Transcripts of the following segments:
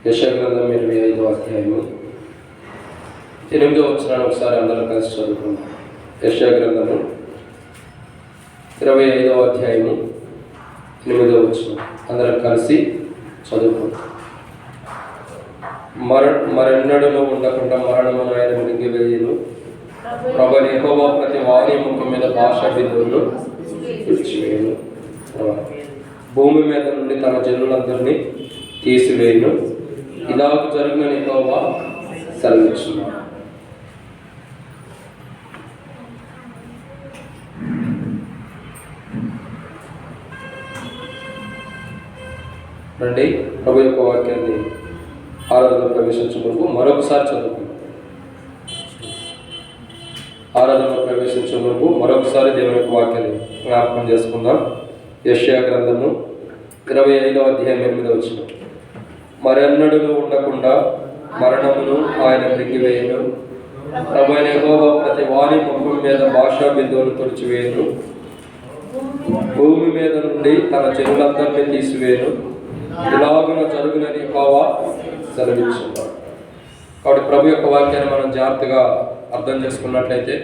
యెషయా గ్రంథం 25వ అధ్యాయము 8వ వచనాన్ని ఒకసారి అందరం కలిసి చదువుకుందాం. యెషయా గ్రంథము 25వ అధ్యాయము 8వ వచనం అందరం కలిసి చదువుకుందాం. మరెన్నడలో ఉండకుండా మరణమును ఆయన మృంగివేయును. ప్రభువైన యెహోవా ప్రతి వాని ముఖం మీద భాషా బిందువులను తుడిచివేయును. భూమి మీద నుండి తన జనులందరినీ తీసివేయును. ఇలాగ జరిగిన యెహోవా సెలవిచ్చును. రండి, ప్రభు యొక్క వాక్యాన్ని ఆరాధన ప్రవేశించే మరొకసారి చదువుకుందాం. ఆరాధన ప్రవేశించే ముందు మరొకసారి దేవుని యొక్క వాక్యాన్ని జ్ఞాపకం చేసుకుందాం. యెషయా గ్రంథము 25వ అధ్యాయం 8వ వచనం. మరెన్నడూ ఉండకుండా మరణమును ఆయన మృంగివేయును. ప్రభువైన యెహోవా ప్రతి వాని ముఖం మీద భాషా బిందువును తుడిచివేయును. భూమి మీద నుండి తన జనులందరినీ తీసివేయును. ఇలాగున జరుగునని యెహోవా సెలవిచ్చున్నాడు. కాబట్టి ప్రభు యొక్క వాక్యాన్ని మనం జాగ్రత్తగా అర్థం చేసుకున్నట్లయితే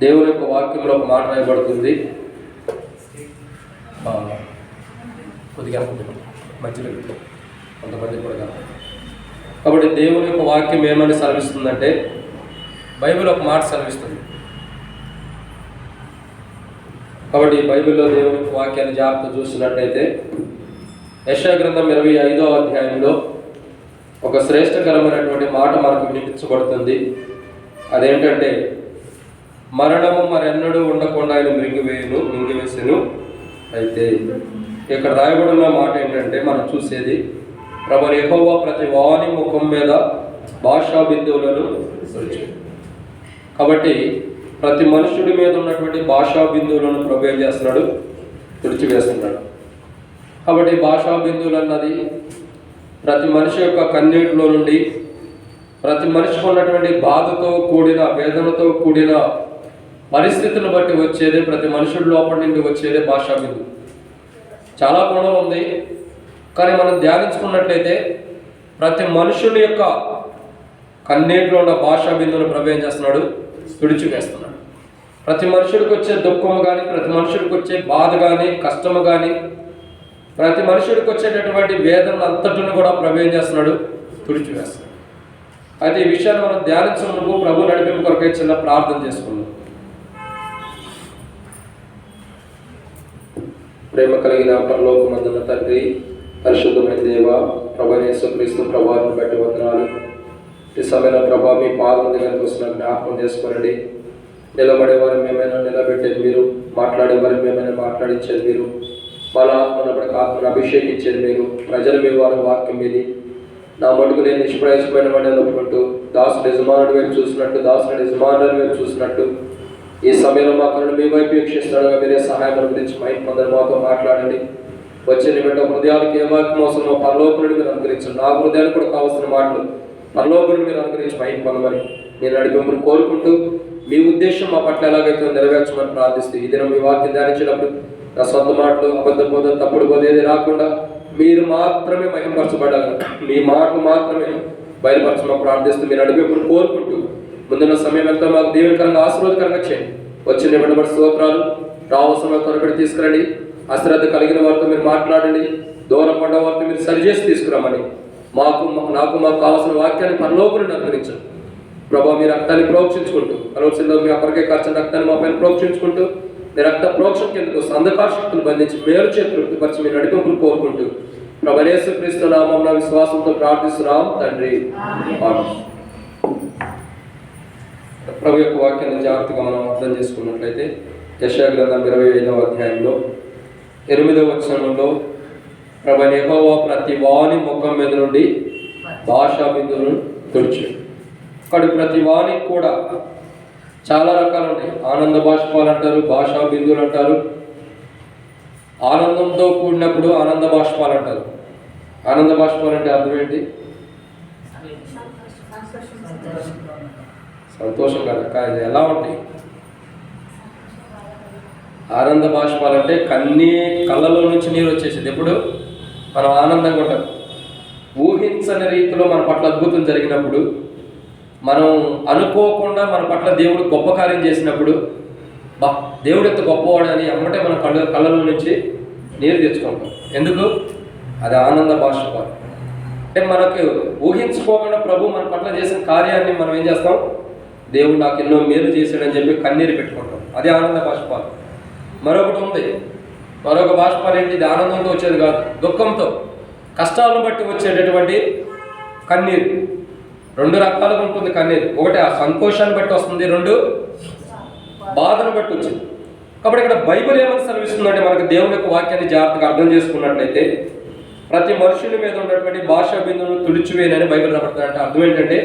దేవుని యొక్క వాక్యంలో ఒక మాట రాయబడుతుంది. కొద్దిగా మధ్యలో కొంతమంది కూడా. కాబట్టి దేవుని యొక్క వాక్యం ఏమని సెలవిస్తుందంటే బైబిల్ ఒక మాట సెలవిస్తుంది. కాబట్టి బైబిల్లో దేవుని యొక్క వాక్యాన్ని జాగ్రత్త చూసినట్లయితే యెషయా గ్రంథం 25వ అధ్యాయంలో ఒక శ్రేష్టకరమైనటువంటి మాట మనకు వినిపించబడుతుంది. అదేంటంటే మరణము మరెన్నడూ ఉండకుండా ఆయన మింగివేసెను. అయితే ఇక్కడ రాయబడిన మాట ఏంటంటే మనం చూసేది ప్రభువైన యెహోవా ప్రతి వాని ముఖం మీద భాషా బిందువులను తుడిచివేయును. కాబట్టి ప్రతి మనుషుడి మీద ఉన్నటువంటి భాషా బిందువులను ప్రభు ఏం చేస్తున్నాడు? తుడిచివేస్తున్నాడు. కాబట్టి భాషా బిందువులు అన్నది ప్రతి మనిషి యొక్క కన్నీటిలో నుండి, ప్రతి మనిషికి ఉన్నటువంటి బాధతో కూడిన, వేదనతో కూడిన పరిస్థితులను బట్టి వచ్చేదే, ప్రతి మనుషుడి లోపల నుండి వచ్చేదే భాషా బిందువు. చాలా కోణం ఉంది, కానీ మనం ధ్యానించుకున్నట్లయితే ప్రతి మనుషుని యొక్క కన్నీటిలో ఉన్న భాషా బిందువును ప్రభు ఏం చేస్తున్నాడు? తుడిచివేస్తున్నాడు. ప్రతి మనుషుడికి వచ్చే దుఃఖము కానీ, ప్రతి మనుషుడికి వచ్చే బాధ కానీ, కష్టము కానీ, ప్రతి మనుషుడికి వచ్చేటటువంటి వేదనలు అంతటిని కూడా ప్రభు ఏం చేస్తున్నాడు? తుడిచివేస్తున్నాడు. అయితే ఈ విషయాన్ని మనం ధ్యానించినందుకు ప్రభు నడిపింపు కొరకై చిన్న ప్రార్థన చేసుకున్నాం. ప్రేమ కలిగిన పరలోకమందున్న తండ్రి, పరిశుద్ధమైన దేవ, ప్రభువైన యేసుక్రీస్తు ప్రభువుని బట్టి వందనాలు. ఈ సమయంలో ప్రభా మీ పాదం దగ్గరకు వస్తున్న జ్ఞాపకం చేసుకోనండి. నిలబడేవారు మేమైనా నిలబెట్టేది మీరు, మాట్లాడేవారు మేమైనా మాట్లాడించేది మీరు, బలాత్మనప్పటికి ఆత్మను అభిషేకించేది మీరు, ప్రజలు మీ వారి వాక్యం మీది. నా మటుకు నేను నిష్ప్రయాసమైన వాడిని అనుకుంటూ దాసుడు యజమానుడి వైపు చూసినట్టు, దాసుడు యజమానుడి వైపు చూసినట్టు ఈ సమయంలో మా కనులు మీ వైపు వీక్షిస్తుండగా మీరే సహాయం అనుగ్రహించి మహిమ మాతో మాట్లాడండి. వచ్చే నిమిట్ట హృదయాలకు ఏ వాక్యం అవసరమో పరలోకుని మీరు అనుగ్రహించండి. నా హృదయానికి కూడా కావాల్సిన మాటలు పరలోకుని మీరు అనుగ్రహించి మహిమ పొందమని నేను నడిపింపును కోరుకుంటూ మీ ఉద్దేశం మా పట్ల ఎలాగైతే నెరవేర్చమని ప్రార్థిస్తూ ఈ దినం మీ వాక్యం ధ్యానించినప్పుడు నా సొంత మాటలు, అబద్ధ బోధ, తప్పుడు బోధ ఏది రాకుండా మీరు మాత్రమే మహిమపరచబడాలి, మీ మాటలు మాత్రమే బయలుపరచమని ప్రార్థిస్తూ మీరు నడిపింపును కోరుకుంటూ ముందున్న సమయం ఎంతో మాకు దేవునికరంగా ఆశీర్వాదకరంగా చేయండి. వచ్చిన బట్టి స్తోత్రాలు, రావలసిన త్వరపడి తీసుకురండి. అశ్రద్ధ కలిగిన వారితో మీరు మాట్లాడండి. దూరం పడ్డ వారితో మీరు సరిచేసి తీసుకురామని నాకు కావాల్సిన వాక్యాన్ని పరలోకుని అనుగ్రహించండి. ప్రభావ మీ రక్తాన్ని ప్రోక్షించుకుంటూ కలవసిందో మీ అప్పటికే ఖర్చు రక్తాన్ని మా పైన ప్రోక్షించుకుంటూ మీ రక్త ప్రోక్షణ కిందకు అంధకార శక్తులు బంధించి మేలు చేతి తృప్తిపరిచి మీ నడిపింపులు కోరుకుంటూ ప్రభువైన యేసుక్రీస్తు నామమున విశ్వాసంతో ప్రార్థిస్తున్నాం తండ్రి. ప్రభు యొక్క వాక్యాన్ని జాగ్రత్తగా మనం అర్థం చేసుకున్నట్లయితే యెషయా గ్రంథం 25వ అధ్యాయంలో 8వ వచనంలో ప్రభువైన యెహోవా ప్రతి వాని ముఖం మీద నుండి భాషా బిందువులను తుడిచాడు. అక్కడ ప్రతి వానికి కూడా చాలా రకాలు ఉంటాయి. ఆనంద బాష్పాలు అంటారు, భాషా బిందువులు అంటారు. ఆనందంతో కూడినప్పుడు ఆనంద బాష్పాలు అంటారు. ఆనంద బాష్పాలు అంటే అర్థం ఏంటి? సంతోషం కదా. కానీ ఎలా ఉంటాయి? ఆనంద బాష్పాలంటే కళ్ళలో నుంచి నీరు వచ్చేసేది. ఎప్పుడు? మనం ఆనందంగా ఉంటాం. ఊహించని రీతిలో మన పట్ల అద్భుతం జరిగినప్పుడు, మనం అనుకోకుండా మన పట్ల దేవుడు గొప్ప కార్యం చేసినప్పుడు, దేవుడు ఎంత గొప్పవాడని అమ్మటే మన కళ్ళలో నుంచి నీరు తెచ్చుకుంటాం. ఎందుకు? అది ఆనంద బాష్పాలు. అంటే మనకు ఊహించుకోకుండా ప్రభు మన పట్ల చేసిన కార్యాన్ని మనం ఏం చేస్తాం? దేవుడు నాకు ఎన్నో మేలు చేశాడని చెప్పి కన్నీరు పెట్టుకుంటాం. అది ఆనంద బాష్పాలు. మరొకటి ఉంది, మరొక బాష్పాలు ఏంటి? ఇది ఆనందంతో వచ్చేది కాదు, దుఃఖంతో, కష్టాలను బట్టి వచ్చేటటువంటి కన్నీరు. రెండు రకాలుగా ఉంటుంది కన్నీరు. ఒకటి ఆ సంతోషాన్ని బట్టి వస్తుంది, రెండు బాధను బట్టి వచ్చింది. కాబట్టి ఇక్కడ బైబిల్ ఏమని సెలవిస్తుందంటే, మనకు దేవుని యొక్క వాక్యాన్ని జాగ్రత్తగా అర్థం చేసుకున్నట్లయితే, ప్రతి మనుషుని మీద ఉన్నటువంటి భాషా బిందువులను తుడిచివేయనని బైబిల్ రాబడుతుంది. అంటే అర్థం ఏంటంటే,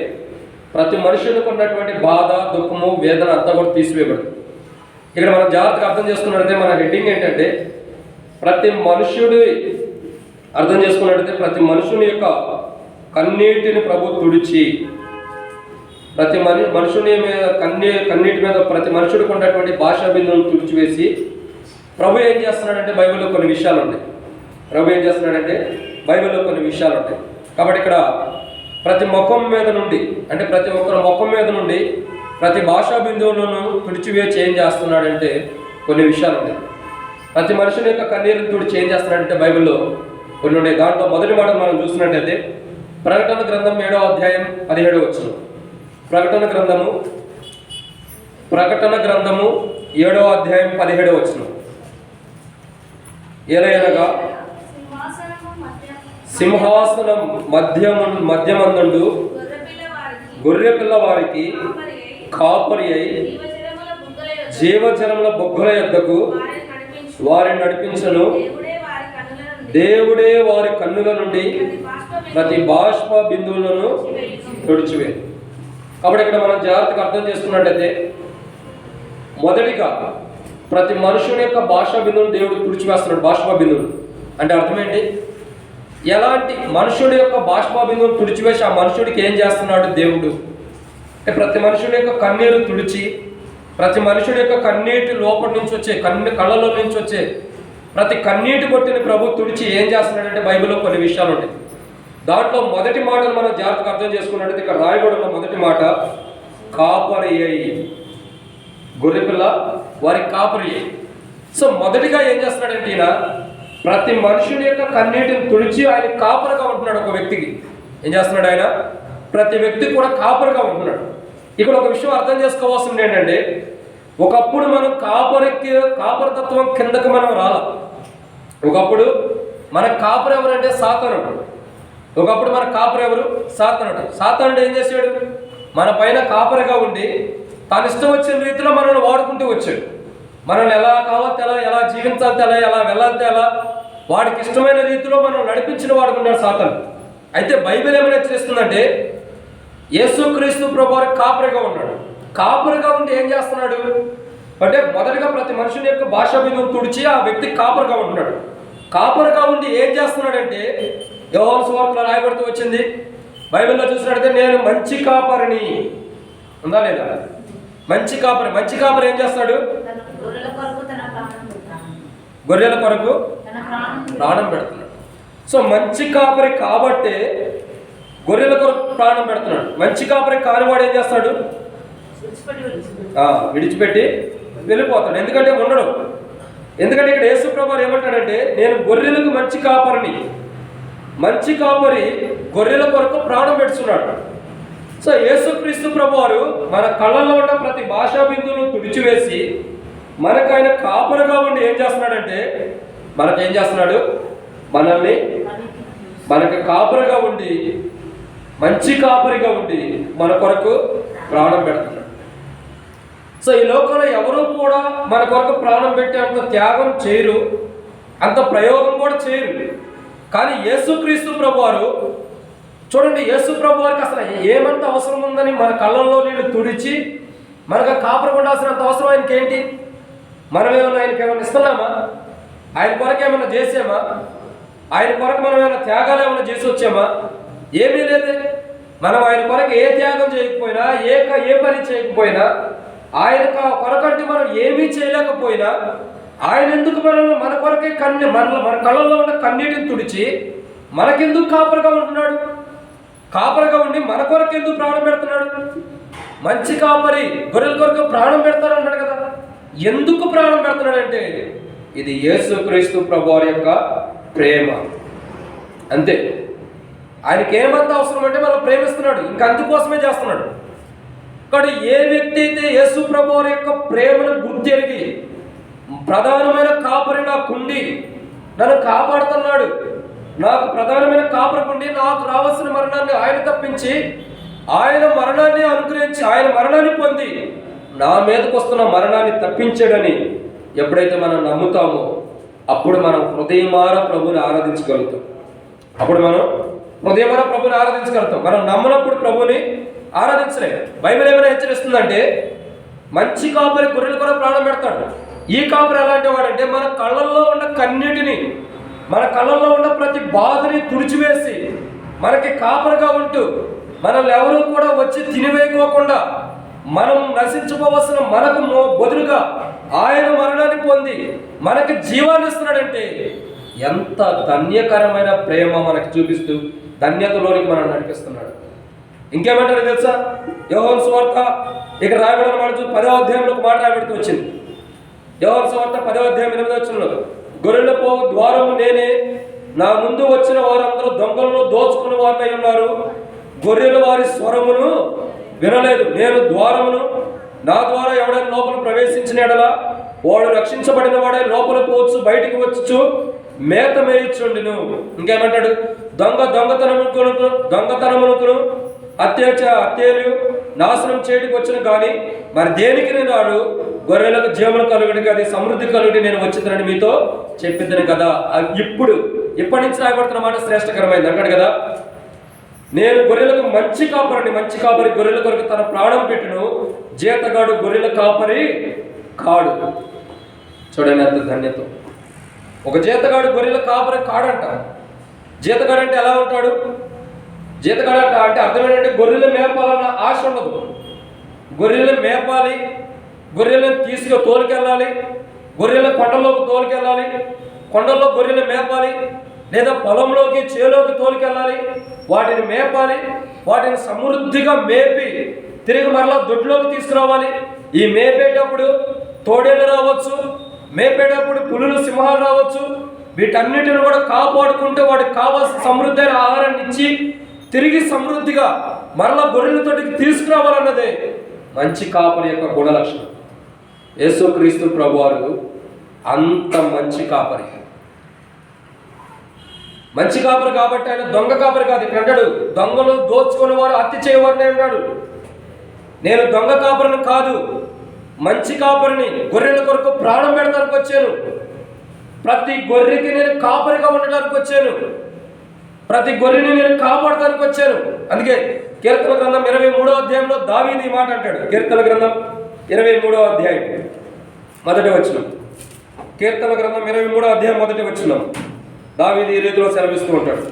ప్రతి మనుషులకు ఉన్నటువంటి బాధ, దుఃఖము, వేదన అంతా కూడా తీసివేయబడుతుంది. ఇక్కడ మనం జాగ్రత్తగా అర్థం చేసుకున్నట్లయితే మన హెడ్డింగ్ ఏంటంటే, ప్రతి మనుష్యుడి అర్థం చేసుకున్నట్లయితే ప్రతి మనుషుని యొక్క కన్నీటిని ప్రభు తుడిచి, ప్రతి మనుషుని మీద కన్నీటి మీద ప్రతి మనుషుడికి ఉన్నటువంటి భాషా బిందువులను తుడిచివేసి ప్రభు ఏం చేస్తున్నాడంటే, బైబిల్లో కొన్ని విషయాలు ఉంటాయి. ప్రభు ఏం చేస్తున్నాడంటే బైబిల్లో కొన్ని విషయాలు ఉంటాయి. కాబట్టి ఇక్కడ ప్రతి ముఖం మీద నుండి, అంటే ప్రతి ఒక్కరి ముఖం మీద నుండి ప్రతి భాషా బిందువులను తుడిచివేసి ఏం చేస్తున్నాడంటే కొన్ని విషయాలు ఉన్నాయి. ప్రతి మనుషుని యొక్క కన్నీరుని తుడిచి ఏం చేస్తున్నాడంటే బైబిల్లో కొన్ని ఉన్నాయి. దాంట్లో మొదటి మాట మనం చూసినట్టయితే ప్రకటన గ్రంథం 7వ అధ్యాయం 17వ వచనం. ప్రకటన గ్రంథము 7వ అధ్యాయం 17వ వచనం. ఏలయనగా సింహాసనం మధ్యమందుండు గొర్రె పిల్లవారికి కాపరి అయి జీవజలముల బొగ్గల యొద్దకు వారిని నడిపించను. దేవుడే వారి కన్నుల నుండి ప్రతి బాష్ప బిందువులను తుడిచివేయను. కాబట్టి ఇక్కడ మనం జాగ్రత్తగా అర్థం చేసుకున్నట్టయితే, మొదటిగా ప్రతి మనుషుని యొక్క భాషా బిందువును దేవుడు తుడిచివేస్తున్నాడు. బాష్ప బిందువులు అంటే అర్థం ఏంటి? ఎలాంటి మనుషుడి యొక్క బాష్ప బిందువును తుడిచివేసి ఆ మనుషుడికి ఏం చేస్తున్నాడు దేవుడు అంటే, ప్రతి మనుషుడి యొక్క కన్నీరు తుడిచి, ప్రతి మనుషుడి యొక్క కన్నీటి లోపల నుంచి వచ్చే కళ్ళలో నుంచి వచ్చే ప్రతి కన్నీటి బొట్టిని ప్రభు తుడిచి ఏం చేస్తున్నాడంటే బైబిల్లో కొన్ని విషయాలు ఉంటాయి. దాంట్లో మొదటి మాటను మనం జాగ్రత్తగా అర్థం చేసుకున్నట్టయితే ఇక్కడ రాయబడిన మొదటి మాట కాపరి అయి, గొర్రెపిల్ల వారి కాపరి అయి. సో మొదటిగా ఏం చేస్తున్నాడంటే ఈయన ప్రతి మనుషుని యొక్క కన్నీటిని తుడిచి ఆయన కాపరిగా ఉంటున్నాడు. ఒక వ్యక్తికి ఏం చేస్తున్నాడు? ఆయన ప్రతి వ్యక్తి కూడా కాపరిగా ఉంటున్నాడు. ఇక్కడ ఒక విషయం అర్థం చేసుకోవాల్సింది ఏంటంటే, ఒకప్పుడు మనం కాపరితత్వం కిందకు మనం రాల. ఒకప్పుడు మన కాపరి ఎవరంటే సాతానుడు. ఒకప్పుడు మన కాపరి ఎవరు? సాతానుడు. సాతానుడు ఏం చేశాడు? మన పైన కాపరిగా ఉండి తను ఇష్టం వచ్చిన రీతిలో మనల్ని వాడుకుంటూ వచ్చాడు. మనల్ని ఎలా కావాలంటే ఎలా జీవించాలంటే ఎలా వెళ్ళాలంటే ఎలా వాడికి ఇష్టమైన రీతిలో మనం నడిపించిన వాడుకున్నాడు సాతాను. అయితే బైబిల్ ఏమైనా హెచ్చరిస్తుందంటే, యేసుక్రీస్తు ప్రభువారు కాపరిగా ఉన్నాడు. కాపరిగా ఉండి ఏం చేస్తున్నాడు అంటే, మొదటిగా ప్రతి మనుషుని యొక్క భాషా బిందువును తుడిచి ఆ వ్యక్తి కాపరిగా ఉంటున్నాడు. కాపరిగా ఉండి ఏం చేస్తున్నాడంటే, యోహాను సువార్తలో రాయబడుతూ వచ్చింది. బైబిల్లో చూసినట్టయితే నేను మంచి కాపరిని ఉందా లేదా? మంచి కాపరి ఏం చేస్తాడు? గొర్రెల కొరకు ప్రాణం పెడుతున్నాడు. సో మంచి కాపరి కాబట్టే గొర్రెల కొరకు ప్రాణం పెడుతున్నాడు. మంచి కాపరి కానివాడు ఏం చేస్తాడు? విడిచిపెట్టి వెళ్ళిపోతాడు. ఎందుకంటే ఉండడు. ఎందుకంటే ఇక్కడ యేసు ప్రభువు ఏమంటాడంటే, నేను గొర్రెలకు మంచి కాపరిని. మంచి కాపరి గొర్రెల కొరకు ప్రాణం పెడుతున్నాడు. సో యేసుక్రీస్తు ప్రభువారు మన కళ్ళల్లో ఉన్న ప్రతి భాషా బిందువును తుడిచివేసి మనకు ఆయన కాపరిగా ఉండి ఏం చేస్తున్నాడంటే, మనకేం చేస్తున్నాడు? మనకి కాపరిగా ఉండి, మంచి కాపరిగా ఉండి మన కొరకు ప్రాణం పెడుతున్నాడు. సో ఈ లోకంలో ఎవరు కూడా మన కొరకు ప్రాణం పెట్టి అంత త్యాగం చేయరు, అంత ప్రయోగం కూడా చేయరు. కానీ యేసుక్రీస్తు ప్రభువారు చూడండి, యేసు ప్రభువారికి అసలు ఏమంత అవసరం ఉందని మన కళ్ళల్లో నీళ్ళు తుడిచి మనకు కాపరి ఉండాల్సినంత అవసరం ఆయనకి ఏంటి? మనం ఆయనకి ఏమైనా ఇస్తున్నామా? ఆయన కొరకు ఏమైనా చేసామా? ఆయన కొరకు మనం ఏమైనా త్యాగాలు ఏమైనా చేసి వచ్చామా? ఏమీ లేదే. మనం ఆయన కొరకు ఏ త్యాగం చేయకపోయినా, ఏ పని చేయకపోయినా, ఆయన కొరకంటే మనం ఏమీ చేయలేకపోయినా ఆయన ఎందుకు మనల్ని మన కొరకే మన కళ్ళల్లో ఉన్న కన్నీటిని తుడిచి మనకెందుకు కాపరిగా ఉంటున్నాడు? కాపరిగా ఉండి మన కొరకు ఎందుకు ప్రాణం పెడుతున్నాడు? మంచి కాపరి గొర్రెల కొరకు ప్రాణం పెడతాడు అంటాడు కదా. ఎందుకు ప్రాణం పెడుతున్నాడంటే ఇది యేసుక్రీస్తు ప్రభువారి యొక్క ప్రేమ, అంతే. ఆయనకి ఏమంత అవసరం అంటే మనం ప్రేమిస్తున్నాడు, ఇంకా అందుకోసమే చేస్తున్నాడు. కాబట్టి ఏ వ్యక్తి అయితే యేసు ప్రభువారి యొక్క ప్రేమను గుర్తెరిగి ప్రధానమైన కాపరి నాకుండి నన్ను కాపాడుతున్నాడు, నాకు ప్రధానమైన కాపరికుండి నాకు రావాల్సిన మరణాన్ని ఆయన తప్పించి ఆయన మరణాన్ని అనుగ్రహించి ఆయన మరణాన్ని పొంది నా మీదకు వస్తున్న మరణాన్ని తప్పించాడని ఎప్పుడైతే మనం నమ్ముతామో అప్పుడు మనం హృదయమార ప్రభుని ఆరాధించగలుగుతాం. మనం నమ్మనప్పుడు ప్రభుని ఆరాధించలేము. బైబిల్ ఏమైనా హెచ్చరిస్తుందంటే మంచి కాపరి గొర్రెలు కూడా ప్రాణం పెడతాడు. ఈ కాపరి ఎలాంటి వాడంటే మన కళ్ళల్లో ఉన్న కన్నీటిని, మన కళ్ళల్లో ఉన్న ప్రతి బాధని తుడిచివేసి మనకి కాపరిగా ఉంటూ మనల్ని ఎవరు కూడా వచ్చి తినివేయకోకుండా మనం నశించుకోవాల్సిన మనకు బదులుగా ఆయన మరణాన్ని పొంది మనకి జీవాన్ని ఇస్తున్నాడంటే ఎంత ధన్యకరమైన ప్రేమ మనకి చూపిస్తూ ధన్యతలోనికి మనం నడిపిస్తున్నాడు. ఇంకేమంటారు తెలుసా? యోహాను సువార్త ఇక్కడ రాయబడిన మాట 10వ అధ్యాయంలో ఒక మాట రాయబడుతూ వచ్చింది. యోహాను సువార్త 10వ అధ్యాయం 8వ వచనంలో, గొర్రెల పోవు ద్వారము నేనే, నా ముందు వచ్చిన వారందరూ దొంగలను దోచుకున్న వారినై ఉన్నారు, గొర్రెలు వారి స్వరమును వినలేదు. నేను ద్వారమును, నా ద్వారా ఎవడైనా లోపల ప్రవేశించిన ఎడలా వాడు రక్షించబడిన వాడే లోపల పోవచ్చు, బయటికి వచ్చు మేత మేయిచుండును. ఇంకేమంటాడు? దొంగతనమును హత్యలు నాశనం చేయడానికి వచ్చిన కానీ మరి దేనికి నాడు గొర్రెలకు జీవనం కలుగుడికి అది సమృద్ధి కలుగుడి నేను వచ్చిందని మీతో చెప్పిద్దని కదా. ఇప్పటి నుంచి రాయబడుతున్న మాట శ్రేష్టకరమైంది అంటాడు కదా. నేను గొర్రెలకు మంచి కాపరి గొర్రెల కొరకు తన ప్రాణం పెట్టును, జీతగాడు గొర్రెల కాపరి కాడు. చూడండి అంత ధన్యత. ఒక జీతగాడు గొర్రెల కాపరి కాడంట. జీతగాడు అంటే ఎలా ఉంటాడు? జీతగాడు అంటే అర్థం ఏంటంటే గొర్రెలు మేపాలన్న ఆశ ఉండదు. గొర్రెలు మేపాలి, గొర్రెలను తోలుకెళ్ళాలి, గొర్రెల కొండలోకి తోలుకెళ్ళాలి, కొండల్లో గొర్రెలు మేపాలి, లేదా పొలంలోకి చేలోకి తోలుకెళ్ళాలి, వాటిని మేపాలి, వాటిని సమృద్ధిగా మేపి తిరిగి మరలా దొడ్లోకి తీసుకురావాలి. ఈ మేపేటప్పుడు తోడేళ్ళు రావచ్చు, మేపేటప్పుడు పులులు సింహాలు రావచ్చు. వీటన్నిటిని కూడా కాపాడుకుంటూ వాటికి కావాల్సిన సమృద్ధి అయిన ఆహారాన్ని ఇచ్చి తిరిగి సమృద్ధిగా మరలా గొర్రెలతోటికి తీసుకురావాలన్నదే మంచి కాపరి యొక్క గుణ లక్షణం. యేసుక్రీస్తు ప్రభువారు అంత మంచి కాపరి కాబట్టి ఆయన దొంగ కాపరి కాదు. ఇక్కడ అంటాడు, దొంగలు దోచుకుని వారు హత్య చేయవారిని అన్నాడు. నేను దొంగ కాపరిని కాదు, మంచి కాపరిని, గొర్రెల కొరకు ప్రాణం పెడతానికి వచ్చాను. ప్రతి గొర్రెకి నేను కాపరిగా ఉండడానికి వచ్చాను, ప్రతి గొర్రెని నేను కాపాడటానికి వచ్చాను. అందుకే కీర్తన గ్రంథం 23వ అధ్యాయంలో దావీదు ఈ మాట అంటాడు. కీర్తన గ్రంథం 23వ అధ్యాయం 1వ వచనం. కీర్తన గ్రంథం 23వ అధ్యాయం 1వ వచనం దావీదు ఈ రీతిలో సెలవిస్తూ ఉంటాడు.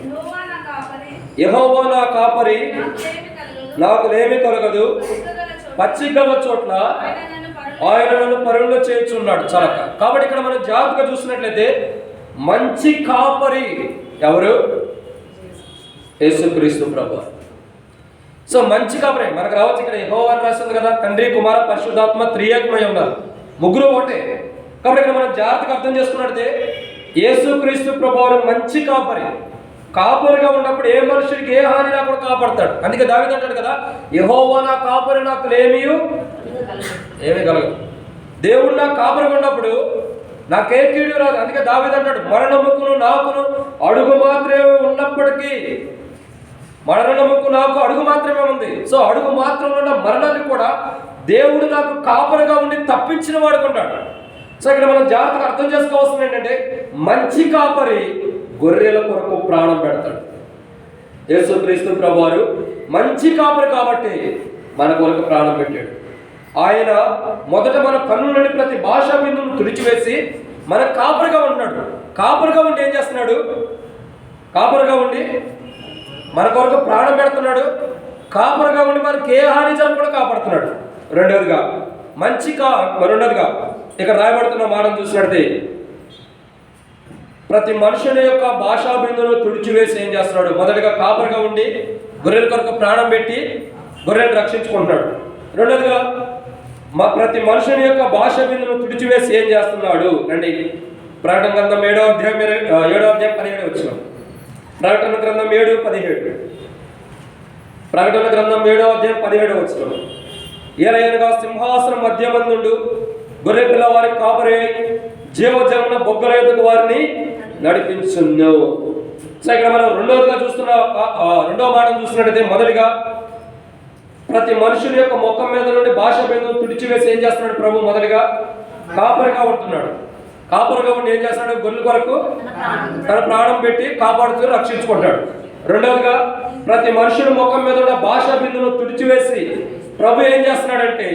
యెహోవా నా కాపరి, నాకు లేమి కలగదు, పచ్చిగల చోట్ల ఆయన నన్ను పరుగులు చేయుచున్నాడు. చలక. కాబట్టి ఇక్కడ మనం జాగ్రత్తగా చూసినట్లయితే మంచి కాపరి ఎవరు? యేసుక్రీస్తు ప్రభువు. సో మంచి కాపరి మనకు రావచ్చు. ఇక్కడ యెహోవా అని రాస్తుంది కదా, తండ్రి కుమార పరిశుద్ధాత్మ త్రియేకమై ఉన్నారు, ముగ్గురు ఒకటే. కాబట్టి ఇక్కడ మనం జాగ్రత్తగా అర్థం చేసుకున్నట్లయితే యేసుక్రీస్తు ప్రభువు మంచి కాపరిగా ఉన్నప్పుడు ఏ మనుషుడికి ఏ హాని రాకుండా కాపాడతాడు. అందుకే దావీదు అంటాడు కదా, యెహోవా నా కాపరి, నాకు ఏమీ కలగదు. దేవుడు నాకు కాపరిగా ఉన్నప్పుడు నాకే కీడు రాదు. అందుకే దావీదు అంటాడు, మరణముకును నాకును అడుగు మాత్రమే ఉన్నప్పటికీ, మరణముకు నాకు అడుగు మాత్రమే ఉంది. సో అడుగు మాత్రమే ఉన్న మరణాన్ని కూడా దేవుడు నాకు కాపరిగా ఉండి తప్పించిన వాడుకుంటాడు. సో ఇక్కడ మనం జాగ్రత్తగా అర్థం చేసుకోవాల్సింది ఏంటంటే మంచి కాపరి గొర్రెల కొరకు ప్రాణం పెడతాడు. యేసుక్రీస్తు ప్రభువారు మంచి కాపరి కాబట్టి మన కొరకు ప్రాణం పెట్టాడు. ఆయన మొదట మన కన్నులని ప్రతి భాషా బిందువును తుడిచివేసి మన కాపరిగా ఉన్నాడు. కాపరిగా ఉండి ఏం చేస్తున్నాడు? కాపరిగా ఉండి మన కొరకు ప్రాణం పెడుతున్నాడు. కాపరిగా ఉండి మనకి ఏ హాని జరగకుండా కాపాడుతున్నాడు. రెండవదిగా ఇక్కడ రాయబడుతున్న మాటను చూసినట్టే ప్రతి మనుషుని యొక్క భాషా బిందును తుడిచివేసి ఏం చేస్తున్నాడు? మొదటిగా కాపరిగా ఉండి గొర్రెల కొరకు ప్రాణం పెట్టి గొర్రెలను రక్షించుకుంటున్నాడు. రెండోదిగా ప్రతి మనుషుని యొక్క భాష బిందును తుడిచివేసి ఏం చేస్తున్నాడు అండి? ప్రకటన గ్రంథం 7వ అధ్యాయం 17 వచ్చిన ప్రకటన గ్రంథం 7:17 ప్రకటన గ్రంథం 7వ అధ్యాయం 17 వచ్చిన ఏలయనగా సింహాసనం మధ్యమందుండు గొర్రె పిల్ల వారికి కాపరి జీవజమున బొగ్గల ఎదుగు వారిని నడిపించును. సో ఇక్కడ మనం రెండవ మాటను చూస్తున్నట్టయితే మొదటిగా ప్రతి మనుషుని యొక్క ముఖం మీద నుండి భాష బిందును తుడిచివేసి ఏం చేస్తున్నాడు ప్రభు? మొదటిగా కాపరిగా ఉంటున్నాడు. కాపరిగా ఉండి ఏం చేస్తున్నాడు? గొర్రెల కొరకు తన ప్రాణం పెట్టి కాపాడుతూ రక్షించుకుంటాడు. రెండవదిగా ప్రతి మనుషుని ముఖం మీద ఉన్న భాష బిందును తుడిచివేసి ప్రభు ఏం చేస్తున్నాడంటే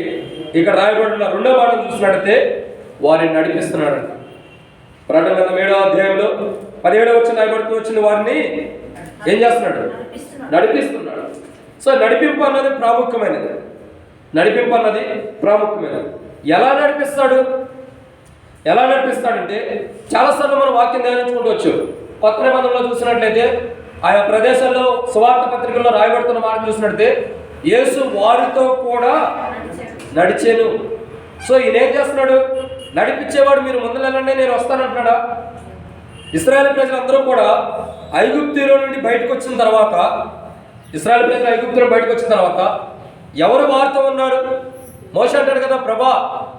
ఇక్కడ రాయబడిన రెండో మాటను చూసినట్టయితే వారిని నడిపిస్తున్నాడు. ప్రకటన గ్రంథం 7వ అధ్యాయంలో 17 వచ్చిన రాయబడుతూ వచ్చిన వారిని ఏం చేస్తున్నాడు? నడిపిస్తున్నాడు. సో నడిపింపు అన్నది ప్రాముఖ్యమైనది. నడిపింపు అన్నది ప్రాముఖ్యమైనది. ఎలా నడిపిస్తాడంటే చాలాసార్లు మనం వాక్యం ధ్యానించుకుంటూ వచ్చు. కొత్త నిబంధనలో చూసినట్లయితే ఆయా ప్రదేశాల్లో సువార్త పత్రికల్లో రాయబడుతున్న మాట చూసినట్లయితే యేసు వారితో కూడా నడిచేను. సో ఈయన ఏం చేస్తున్నాడు? నడిపించేవాడు మీరు ముందు వెళ్ళండి నేను వస్తానంటున్నాడా? ఇశ్రాయేలు ప్రజలందరూ కూడా ఐగుప్తులో నుండి బయటకు వచ్చిన తర్వాత ఎవరు వారితో ఉన్నారు? మోషే అంటాడు కదా, ప్రభా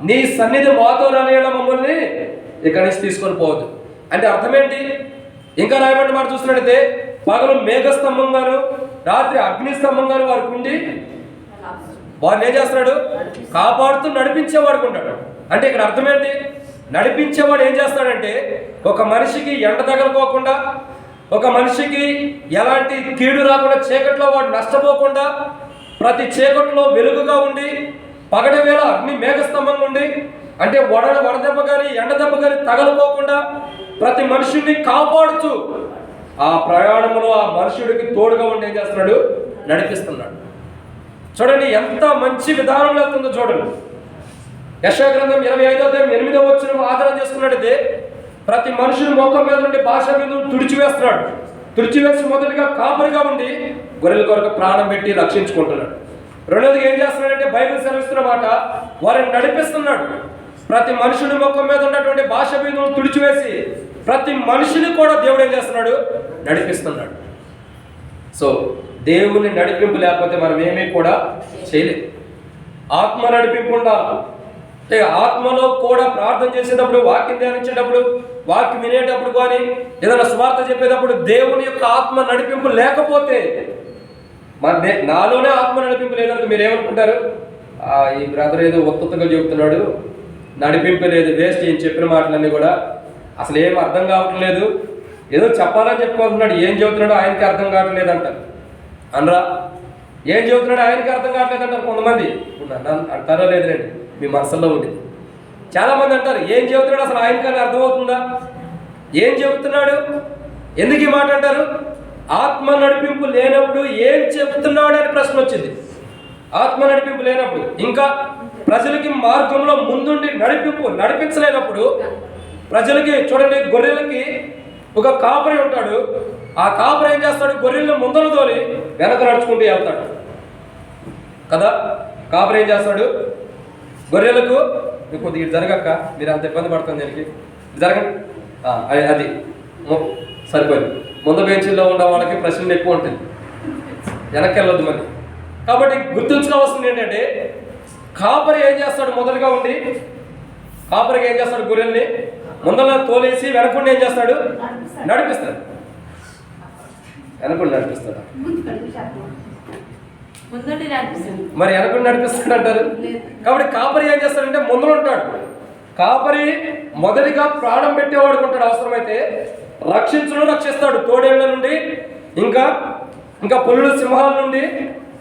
నీ సన్నిధి మాతో రానియడం మమ్మల్ని ఇక్కడి నుంచి తీసుకొని పోవద్దు అంటే అర్థం ఏంటి? ఇంకా రాయబడిన మాట చూసినట్టయితే పగలు మేఘస్తంభంగాను రాత్రి అగ్నిస్తంభంగాను వారికి ఉండి వారిని ఏం చేస్తున్నాడు? కాపాడుతూ నడిపించేవాడు ఉంటాడు. అంటే ఇక్కడ అర్థం ఏంటి? నడిపించేవాడు ఏం చేస్తాడంటే ఒక మనిషికి ఎండ తగలకోకుండా, ఒక మనిషికి ఎలాంటి కీడు రాకుండా, చీకట్లో వాడు నష్టపోకుండా, ప్రతి చీకట్లో వెలుగుగా ఉండి, పగటి వేళ అగ్ని మేఘస్తంభంగా ఉండి, అంటే వడదెబ్బ కానీ ఎండదెబ్బ కానీ తగలకోకుండా ప్రతి మనుషుడిని కాపాడుతూ ఆ ప్రయాణంలో ఆ మనుషుడికి తోడుగా ఉండి ఏం చేస్తున్నాడు? నడిపిస్తున్నాడు. చూడండి ఎంత మంచి విధానంలో వెళ్తుందో చూడండి. యెషయా గ్రంథం 25వ అధ్యాయం 8వ వచనం ఆధారం చేసుకున్నట్టయితే ప్రతి మనుషుని ముఖం మీద నుండి భాష మీద తుడిచివేసి మొదటిగా కాపరిగా ఉండి గొర్రెల కొరకు ప్రాణం పెట్టి రక్షించుకుంటున్నాడు. రెండోదిగా ఏం చేస్తున్నాడంటే బైబిల్ సెలవిస్తున్న మాట వారిని నడిపిస్తున్నాడు. ప్రతి మనుషుని ముఖం మీద ఉన్నటువంటి భాష మీద తుడిచివేసి ప్రతి మనిషిని కూడా దేవుడు ఏం చేస్తున్నాడు? నడిపిస్తున్నాడు. సో దేవుని నడిపింపు లేకపోతే మనం ఏమీ కూడా చేయలేదు. ఆత్మ నడిపింపు ఉండాలి. ఆత్మలో కూడా ప్రార్థన చేసేటప్పుడు, వాక్యం ధ్యానించేటప్పుడు, వాక్యం వినేటప్పుడు కానీ ఏదైనా స్వార్థ చెప్పేటప్పుడు దేవుని యొక్క ఆత్మ నడిపింపు లేకపోతే నాలోనే ఆత్మ నడిపింపు లేదనుకో మీరు ఏమనుకుంటారు? ఈ బ్రదర్ ఏదో ఒత్తుగా చెబుతున్నాడు, నడిపింపు లేదు, వేస్ట్ ఏం చెప్పిన మాటలన్నీ కూడా అసలు ఏం అర్థం కావట్లేదు, ఏదో చెప్పాలని చెప్పుకుంటున్నాడు, ఏం చెబుతున్నాడో ఆయనకి అర్థం కావట్లేదు అంటారు. అనరా? ఏం చెబుతున్నాడో ఆయనకి అర్థం కావట్లేదు అంటారు కొంతమంది. అంటారో లేదండి మీ మనసులో ఉంది. చాలామంది అంటారు ఏం చెబుతున్నాడు అసలు ఆయనకన్నా అర్థమవుతుందా? ఏం చెబుతున్నాడు? ఎందుకు ఈ మాట అంటారు? ఆత్మ నడిపింపు లేనప్పుడు ఏం చెబుతున్నాడు అని ప్రశ్న వచ్చింది. ఆత్మ నడిపింపు లేనప్పుడు, ఇంకా ప్రజలకి మార్గంలో ముందుండి నడిపించలేనప్పుడు ప్రజలకి చూడండి, గొర్రెలకి ఒక కాపరి ఉంటాడు. ఆ కాపరి ఏం చేస్తాడు? గొర్రెలను ముందర తోలి వెనక నడుచుకుంటూ వెళ్తాడు కదా. కాపరి ఏం చేస్తాడు? గొర్రెలకు కొద్దిగా జరగక్క, మీరు అంత ఇబ్బంది పడుతుంది దానికి జరగండి, అది సరిపోయింది. ముందు బెంచీల్లో ఉన్న వాళ్ళకి ప్రశ్నలు ఎక్కువ ఉంటుంది, వెనక్కి వెళ్ళొద్దు మరి. కాబట్టి గుర్తుంచుకోవాల్సింది ఏంటంటే కాపరి ఏం చేస్తాడు? మొదలుగా ఉండి కాపరికి ఏం చేస్తాడు? గొర్రెల్ని ముందర తోలేసి వెనకుండా ఏం చేస్తాడు? నడిపిస్తాడు. వెనకుండా నడిపిస్తాడు. మరి వెనకుండా నడిపిస్తాడు అంటారు. కాబట్టి కాపరి ఏం చేస్తాడంటే ముందర ఉంటాడు. కాపరి మొదటిగా ప్రాణం పెట్టేవాడు ఉంటాడు. అవసరమైతే రక్షిస్తాడు. తోడేళ్ల నుండి ఇంకా పులుల సింహాల నుండి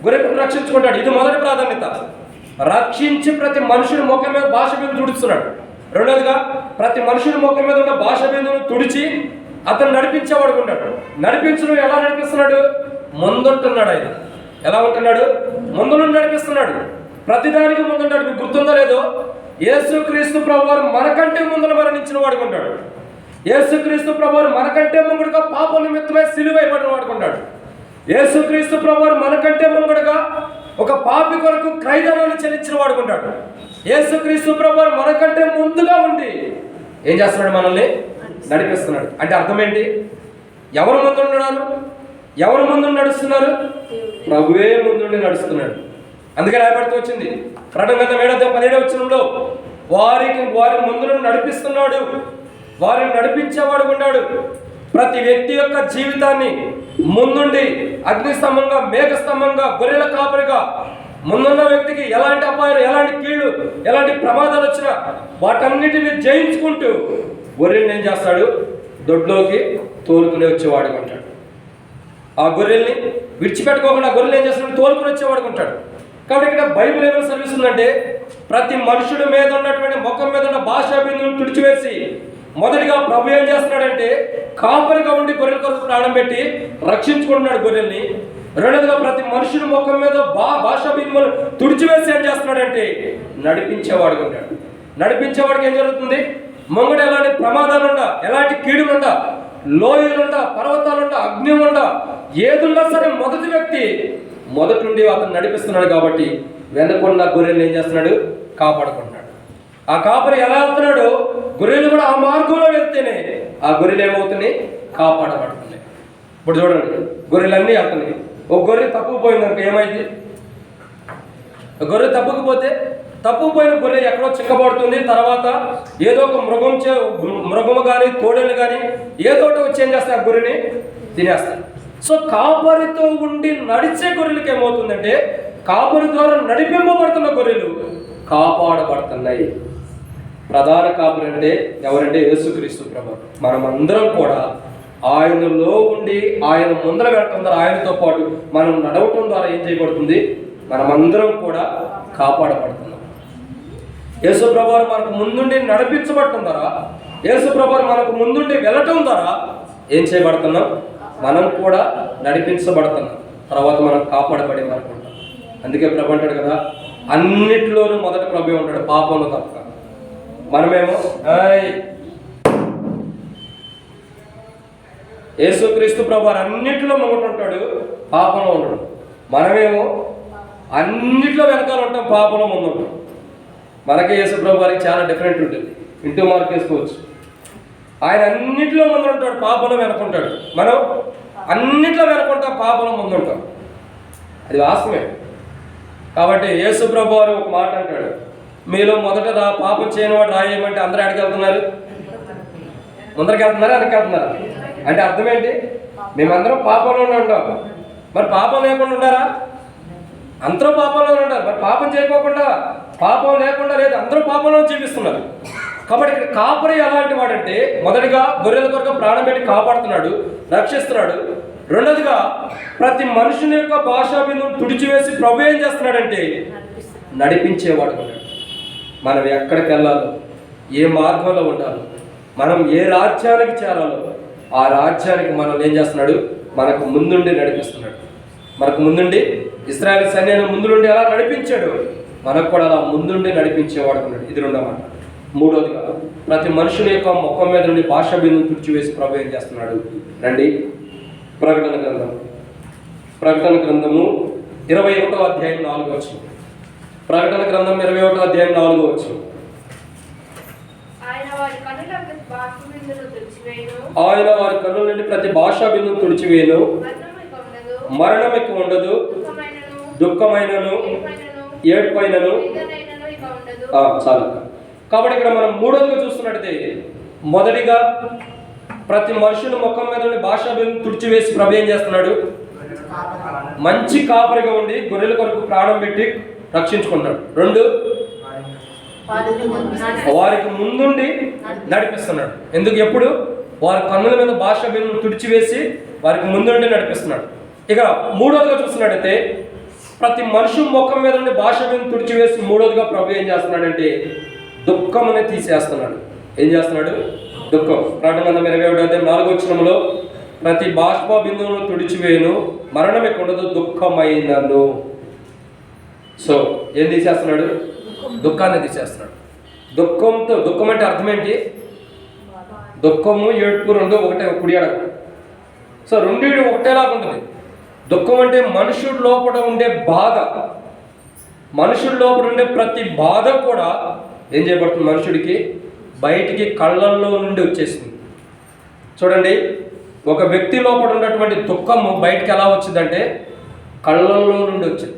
గొర్రెలను రక్షించుకుంటాడు. ఇది మొదటి ప్రాధాన్యత. రక్షించి ప్రతి మనుషుని ముఖం మీద భాష మీద తుడుస్తున్నాడు. రెండోదిగా ప్రతి మనుషుని ముఖం మీద ఉన్న భాష మీద తుడిచి అతను నడిపించేవాడు ఉంటాడు. నడిపించడం ఎలా నడిపిస్తున్నాడు? ముందుంటున్నాడు. ఆయన ఎలా ఉంటున్నాడు? ముందు నుండి నడిపిస్తున్నాడు. ప్రతిదానికి ముందుంటాడు. మీకు గుర్తుందో లేదో యేసుక్రీస్తు ప్రభువారు మనకంటే ముందున మరణించిన వాడుకుంటాడు. యేసుక్రీస్తు ప్రభువారు మనకంటే ముందుగా పాపం నిమిత్తమై సిలువైబడిన వాడుకుంటాడు. యేసుక్రీస్తు ప్రభువారు మనకంటే ముందుగా ఒక పాపి కొరకు క్రైదనాన్ని చెల్లించిన వాడుకుంటాడు. యేసుక్రీస్తు ప్రభువారు మనకంటే ముందుగా ఉండి ఏం చేస్తున్నాడు? మనల్ని నడిపిస్తున్నాడు. అంటే అర్థం ఏంటి? ఎవరు ముందు ఉన్నారు? ఎవరు ముందు నడుస్తున్నారు? ప్రభువే ముందుండి నడుస్తున్నాడు. అందుకే రాయబడుతూ వచ్చింది ప్రకటన గ్రంథం 7:17 వారి ముందు నడిపిస్తున్నాడు, వారిని నడిపించేవాడు ఉన్నాడు. ప్రతి వ్యక్తి యొక్క జీవితాన్ని ముందుండి అగ్నిస్తంభంగా, మేఘస్తంభంగా, గొర్రెల కాపరిగా ముందున్న వ్యక్తికి ఎలాంటి అపాయాలు, ఎలాంటి కీళ్ళు, ఎలాంటి ప్రమాదాలు వచ్చినా వాటన్నిటిని జయించుకుంటూ గొర్రెల్ని ఏం చేస్తాడు? దొడ్లోకి తోలుకుని వచ్చేవాడు ఉంటాడు. ఆ గొర్రెల్ని విడిచిపెట్టుకోకుండా గొర్రెలు ఏం చేస్తాడు? తోలుకుని వచ్చేవాడు ఉంటాడు. కాబట్టి ఇక్కడ బైబిల్ ఏమైనా సర్వీస్తుందంటే ప్రతి మనుషుడి మీద ఉన్నటువంటి ముఖం మీద ఉన్న భాషా బిందువును తుడిచివేసి మొదటిగా ప్రభు ఏం చేస్తున్నాడంటే కాపరిగా ఉండి గొర్రెల కొరకు ప్రాణం పెట్టి రక్షించుకుంటున్నాడు గొర్రెల్ని. రెండోదిగా ప్రతి మనుషుడి ముఖం మీద భాషా బిందువులు తుడిచివేసి ఏం చేస్తున్నాడంటే నడిపించేవాడు ఉంటాడు. నడిపించేవాడికి ఏం జరుగుతుంది? ముంగట ఎలాంటి ప్రమాదాలుండా, ఎలాంటి కీడులుండా, లోయలుండా, పర్వతాలుండా, అగ్ని ఉండా, ఏదున్నా సరే మొదటి వ్యక్తి మొదటి నుండి అతను నడిపిస్తున్నాడు. కాబట్టి వెనకుండా గొర్రెలు ఏం చేస్తున్నాడు? కాపాడుకుంటున్నాడు. ఆ కాపరి ఎలా వెళ్తున్నాడు? గొర్రెలు కూడా ఆ మార్గంలో వెళ్తేనే ఆ గొర్రెలు ఏమవుతున్నాయి? కాపాడబడుతున్నాయి. ఇప్పుడు చూడండి, గొర్రెలన్నీ వెళ్తున్నాయి. ఒక గొర్రె తప్పుకుపోయింది అనుకో, ఏమైంది? గొర్రె తప్పుకుపోయిన గొర్రె ఎక్కడో చిక్కబడుతుంది. తర్వాత ఏదో ఒక మృగము కానీ, తోడేళ్ళు కానీ ఏదో ఒకటి వచ్చి ఏం చేస్తాయి? ఆ గొర్రెని తినేస్తాయి. సో కాపరితో ఉండి నడిచే గొర్రెలకి ఏమవుతుందంటే కాపరి ద్వారా నడిపింపబడుతున్న గొర్రెలు కాపాడబడుతున్నాయి. ప్రధాన కాపరి అంటే ఎవరంటే యేసుక్రీస్తు ప్రభువు. మనమందరం కూడా ఆయనలో ఉండి ఆయన ముందర వెళ్ళటం ద్వారా, ఆయనతో పాటు మనం నడవటం ద్వారా ఏం చేయబడుతుంది? మనమందరం కూడా కాపాడబడుతున్నాం. యేసు ప్రభువు మనకు ముందుండి నడిపించబడటం ద్వారా, యేసు ప్రభువు మనకు ముందుండి వెళ్ళటం ద్వారా ఏం చేయబడుతున్నాం? మనం కూడా నడిపించబడుతున్నాం. తర్వాత మనం కాపాడబడి వరకు ఉంటాం. అందుకే ప్రభు అంటాడు కదా, అన్నిటిలోనూ మొదటి ప్రభు ఉంటాడు, పాపంలో తప్ప. మనమేమో యేసుక్రీస్తు ప్రభు అన్నిటిలో మొదట ఉంటాడు, పాపంలో ఉంటాడు. మనమేమో అన్నిట్లో వెనకాల ఉంటాం, పాపంలో ముందు ఉంటాం. మనకే యేసు ప్రభు వారికి చాలా డిఫరెంట్ ఉంటుంది. ఇంటూ మార్క్ వేసుకోవచ్చు. ఆయన అన్నిట్లో ముందు ఉంటాడు, పాపంలో వెనుకుంటాడు. మనం అన్నిట్లో వెనుకుంటాం, పాపంలో ముందు ఉంటాం. అది వాస్తవమే. కాబట్టి యేసు ప్రభు వారు ఒక మాట అంటాడు, మీలో మొదట పాపం చేయని వాడు రాయేయమంటే అందరూ ఎక్కడికి వెళ్తున్నారు? ముందరికి వెళ్తున్నారా, వెనక్కి వెళ్తున్నారా? అంటే అర్థం ఏంటి? మేమందరం పాపంలోనే ఉంటాం. మరి పాపం లేకుండా ఉండారా? అందరూ పాపంలోనే ఉంటారు. మరి పాపం చేయకోకుండా, పాపం లేకుండా లేదు, అందరూ పాపంలో జీవిస్తున్నారు. కాబట్టి ఇక్కడ కాపరి ఎలాంటి వాడంటే మొదటిగా గొర్రెల కొరకు ప్రాణం పెట్టి కాపాడుతున్నాడు, రక్షిస్తున్నాడు. రెండోదిగా ప్రతి మనుషుని యొక్క భాషా బిందువును తుడిచివేసి ప్రభు ఏం చేస్తున్నాడంటే నడిపించేవాడు. మనం ఎక్కడికి వెళ్ళాలో, ఏ మార్గంలో ఉండాలో, మనం ఏ రాజ్యానికి చేరాలో ఆ రాజ్యానికి మనం ఏం చేస్తున్నాడు? మనకు ముందుండి నడిపిస్తున్నాడు. మనకు ముందుండి ఇశ్రాయేలు సైన్యాన్ని ముందుండి ఎలా నడిపించాడు, మనకు కూడా అలా ముందుండి నడిపించేవాడు ఉన్నాడు. ఇది రెండో మాట. మూడోదిగా ప్రతి మనుషుని యొక్క ముఖం మీద నుండి భాషా బిందువును తుడిచివేసి ప్రభు ఏం చేస్తున్నాడు? రండి, ప్రకటన గ్రంథము 21వ అధ్యాయం 4వ వచనం. ప్రకటన గ్రంథం 21వ అధ్యాయం 4వ వచనం. ఆయన వారి కన్నుల నుండి ప్రతి భాషా బిందువును తుడిచివేయను, మరణం ఎక్కువ ఉండదు, దుఃఖమైనను, ఏడుపైనను. చాలా. కాబట్టి ఇక్కడ మనం మూడోదిగా చూస్తున్నట్టయితే మొదటిగా ప్రతి మనుషుని ముఖం మీద భాషా బిందువును తుడిచివేసి ప్రభు ఏం చేస్తున్నాడు? మంచి కాపరిగా ఉండి గొర్రెల కొరకు ప్రాణం పెట్టి రక్షించుకుంటాడు. రెండు, వారికి ముందుండి నడిపిస్తున్నాడు. ఎందుకు? ఎప్పుడు? వారి కన్నుల మీద భాషా బిందువును తుడిచివేసి వారికి ముందుండి నడిపిస్తున్నాడు. ఇక మూడోదిగా చూస్తున్నట్టయితే ప్రతి మనుషు ముఖం మీద నుండి భాషా బిందువును తుడిచివేసి మూడోదిగా ప్రభు ఏం చేస్తున్నాడంటే దుఃఖం అనేది తీసేస్తున్నాడు. ఏం చేస్తున్నాడు? దుఃఖం. ప్రకటన గ్రంథం 21వ అధ్యాయం 4వ వచనంలో ప్రతి బాష్ప బిందువును తుడిచివేయను, మరణం ఎక్కువ ఉండదు, దుఃఖమైనను. సో ఏం తీసేస్తున్నాడు? దుఃఖాన్ని తీసేస్తున్నాడు. దుఃఖం అంటే అర్థం ఏంటి? దుఃఖము ఏడుపు రెండు ఒకటే, కుడి ఎడమ. సో రెండు ఒకటేలాగా ఉంటుంది. దుఃఖం అంటే మనుషుడు లోపల ఉండే బాధ. మనుషుడి లోపల ఉండే ప్రతి బాధ కూడా ఏం చేయబడుతుంది? మనుషుడికి బయటికి కళ్ళల్లో నుండి వచ్చేసింది. చూడండి, ఒక వ్యక్తి లోపల ఉన్నటువంటి దుఃఖము బయటికి ఎలా వచ్చిందంటే కళ్ళల్లో నుండి వచ్చింది.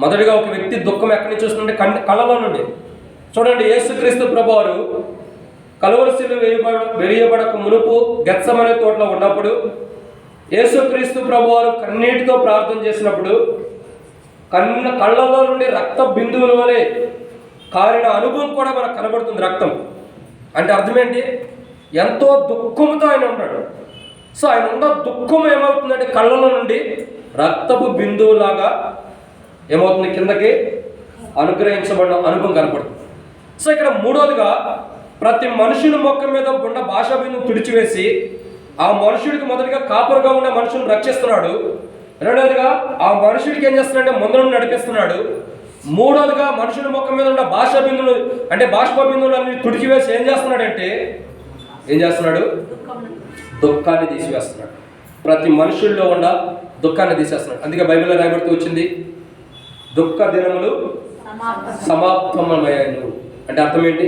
మొదటిగా ఒక వ్యక్తి దుఃఖం ఎక్కడి నుంచి వస్తుందంటే కళ్ళలో నుండి. చూడండి, యేసుక్రీస్తు ప్రభువారు కలువరి శిలువ వేయబడక మునుపు గెత్సెమనే తోటలో ఉన్నప్పుడు యేసుక్రీస్తు ప్రభువారు కన్నీటితో ప్రార్థన చేసినప్పుడు కళ్ళలో నుండి రక్త బిందువుల వలె కారిన అనుభవం కూడా మనకు కనబడుతుంది. రక్తం అంటే అర్థం ఏంటి? ఎంతో దుఃఖంతో ఆయన ఉన్నాడు. సో ఆయన ఉన్న దుఃఖం ఏమవుతుందంటే కళ్ళలో నుండి రక్తపు బిందువులాగా ఏమవుతుంది? కిందకి అనుగ్రహించబడిన అనుభవం కనపడుతుంది. సో ఇక్కడ మూడోదిగా ప్రతి మనుషుని మొక్క మీద ఉన్న భాషా బిందువు తుడిచివేసి ఆ మనుషుడికి మొదటిగా కాపరుగా ఉన్న మనుషుని రక్షిస్తున్నాడు. రెండవదిగా ఆ మనుషుడికి ఏం చేస్తున్నాడంటే ముందును నడిపిస్తున్నాడు. మూడవదిగా మనుషుని మొక్క మీద ఉన్న భాషా బిందువులు అంటే బాష్ప బిందువులు అన్ని తుడిచివేసి ఏం చేస్తున్నాడు? దుఃఖాన్ని తీసివేస్తున్నాడు. ప్రతి మనుషుల్లో ఉన్న దుఃఖాన్ని తీసేస్తున్నాడు. అందుకే బైబిల్లో రాయబడుతూ వచ్చింది, దుఃఖ దినములు సమాప్తమయ్యాను అంటే అర్థం ఏంటి?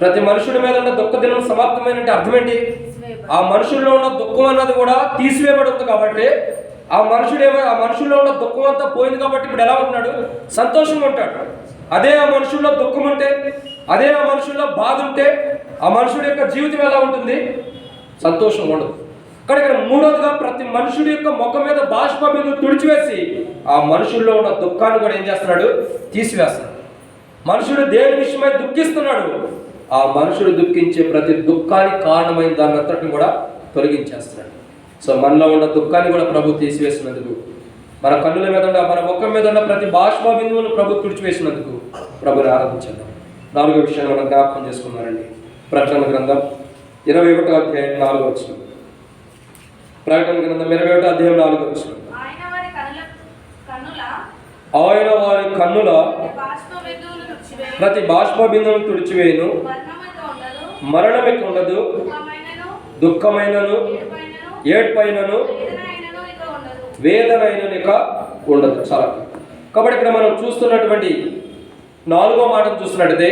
ప్రతి మనుషుడి మీద ఉన్న దుఃఖ దినం సమాప్తమైనంటే అర్థం ఏంటి? ఆ మనుషుల్లో ఉన్న దుఃఖం అన్నది కూడా తీసివేయబడుతుంది. కాబట్టి ఆ మనుషుల్లో ఉన్న దుఃఖం అంతా పోయింది కాబట్టి ఇప్పుడు ఎలా ఉంటున్నాడు? సంతోషంగా ఉంటాడు. అదే ఆ మనుషుల్లో దుఃఖం ఉంటే, అదే ఆ మనుషుల్లో బాధ ఉంటే ఆ మనుషుడి యొక్క జీవితం ఎలా ఉంటుంది? సంతోషంగా ఉండదు. కానీ ఇక్కడ మూడోదిగా ప్రతి మనుషుడి యొక్క ముఖం మీద బాష్ప బిందువు తుడిచివేసి ఆ మనుషుల్లో ఉన్న దుఃఖాన్ని కూడా ఏం చేస్తున్నాడు? తీసివేస్తున్నాడు. మనుషుడు దేని విషయమై దుఃఖిస్తున్నాడు, ఆ మనుషుడు దుఃఖించే ప్రతి దుఃఖానికి కారణమైన దాని అంతటిని కూడా తొలగించేస్తున్నాడు. సో మనలో ఉన్న దుఃఖాన్ని కూడా ప్రభు తీసివేసినందుకు, మన కన్నుల మీద ఉన్న మన ముఖం మీద ఉన్న ప్రతి బాష్ప బిందువును ప్రభు తుడిచివేసినందుకు ప్రభుని ఆరాధించాం. నాలుగో విషయాన్ని మనం జ్ఞాపకం చేసుకున్నారండి. ప్రకటన గ్రంథం 21వ అధ్యాయం 4వ వచనం. ప్రకటన గ్రంథం 21వ అధ్యాయం 4వ వచనం. ఆయన వారి కన్నుల ప్రతి బాష్ప బిందువును తుడిచివేయును, మరణమిక ఉండదు, దుఃఖమైనను ఏడ్పైనను వేదనైనను ఇక ఉండదు. చాలా. కాబట్టి ఇక్కడ మనం చూస్తున్నటువంటి నాలుగో మాటను చూస్తున్నట్టయితే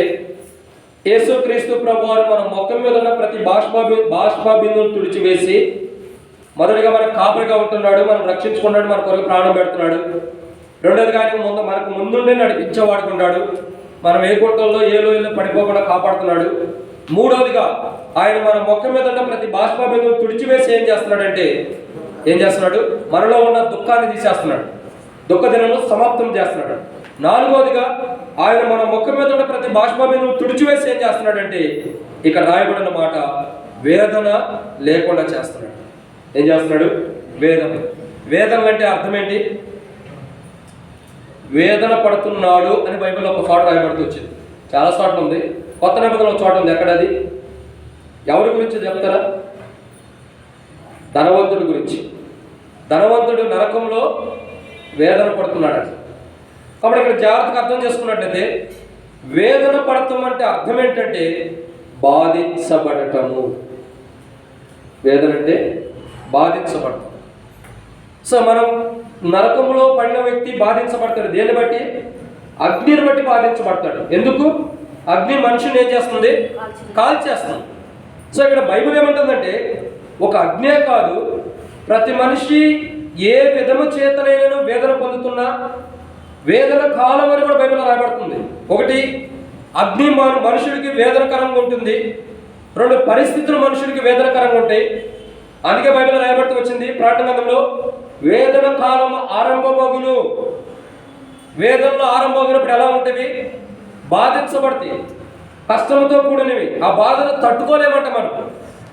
యేసుక్రీస్తు ప్రభువారు మన ముఖం మీద ఉన్న ప్రతి బాష్ప బిందువును తుడిచివేసి మొదటిగా మనకు కాపరిగా ఉంటున్నాడు, మనం రక్షించుకున్నాడు, మన కొరకు ప్రాణం పెడుతున్నాడు. రెండోది కానీ మనకు ముందుండే నడిపించేవాడుకున్నాడు, మనం ఏ గుంటల్లో ఏ లోయల్లో పడిపోకుండా కాపాడుతున్నాడు. మూడవదిగా ఆయన మన ముఖం మీద ఉన్న ప్రతి బాష్ప బిందువును తుడిచివేసి ఏం చేస్తున్నాడు? మనలో ఉన్న దుఃఖాన్ని తీసేస్తున్నాడు, దుఃఖ దినము సమాప్తం చేస్తున్నాడు. నాలుగవదిగా ఆయన మన ముఖం మీద ఉన్న ప్రతి బాష్ప బిందువును తుడిచివేసి ఏం చేస్తున్నాడంటే ఇక్కడ రాయబడిన మాట వేదన లేకుండా చేస్తున్నాడు. ఏం చేస్తున్నాడు? వేదనలు అంటే అర్థం ఏంటి? వేదన పడుతున్నాడు అని బైబిల్లో ఒక చోట రాయబడుతూ వచ్చింది. చాలా చోట్ల ఉంది, కొత్త నిబంధనలో చోట ఉంది. ఎక్కడది? ఎవరి గురించి చెప్తారా? ధనవంతుడి గురించి. ధనవంతుడు నరకంలో వేదన పడుతున్నాడు. కాబట్టి ఇక్కడ జాగ్రత్తగా అర్థం చేసుకున్నట్లయితే వేదన పడటం అంటే అర్థం ఏంటంటే బాధించబడటము. వేదన అంటే బాధించబడటం. సో మనం నరకంలో పడిన వ్యక్తి బాధించబడతాడు. దేన్ని బట్టి? అగ్నిని బట్టి బాధించబడతాడు. ఎందుకు? అగ్ని మనిషిని ఏం చేస్తుంది? కాల్చేస్తుంది. సో ఇక్కడ బైబిల్ ఏమంటుందంటే ఒక అగ్నే కాదు, ప్రతి మనిషి ఏ విధము చేతనైనా వేదన పొందుతున్నా వేదన కాలం అని కూడా బైబిల్లో రాయబడుతుంది. ఒకటి, అగ్ని మనుషుడికి వేదనకరంగా ఉంటుంది. రెండు, పరిస్థితులు మనుషుడికి వేదనకరంగా ఉంటాయి. అందుకే బైబిల్లో రాయబడుతూ వచ్చింది ప్రకటన గ్రంథంలో, వేదన కాలం ఆరంభమగును. వేదనలో ఆరంభమైనప్పుడు ఎలా ఉంటుంది? బాధించబడతాయి, కష్టంతో కూడినవి. ఆ బాధను తట్టుకోలేమంట మనం.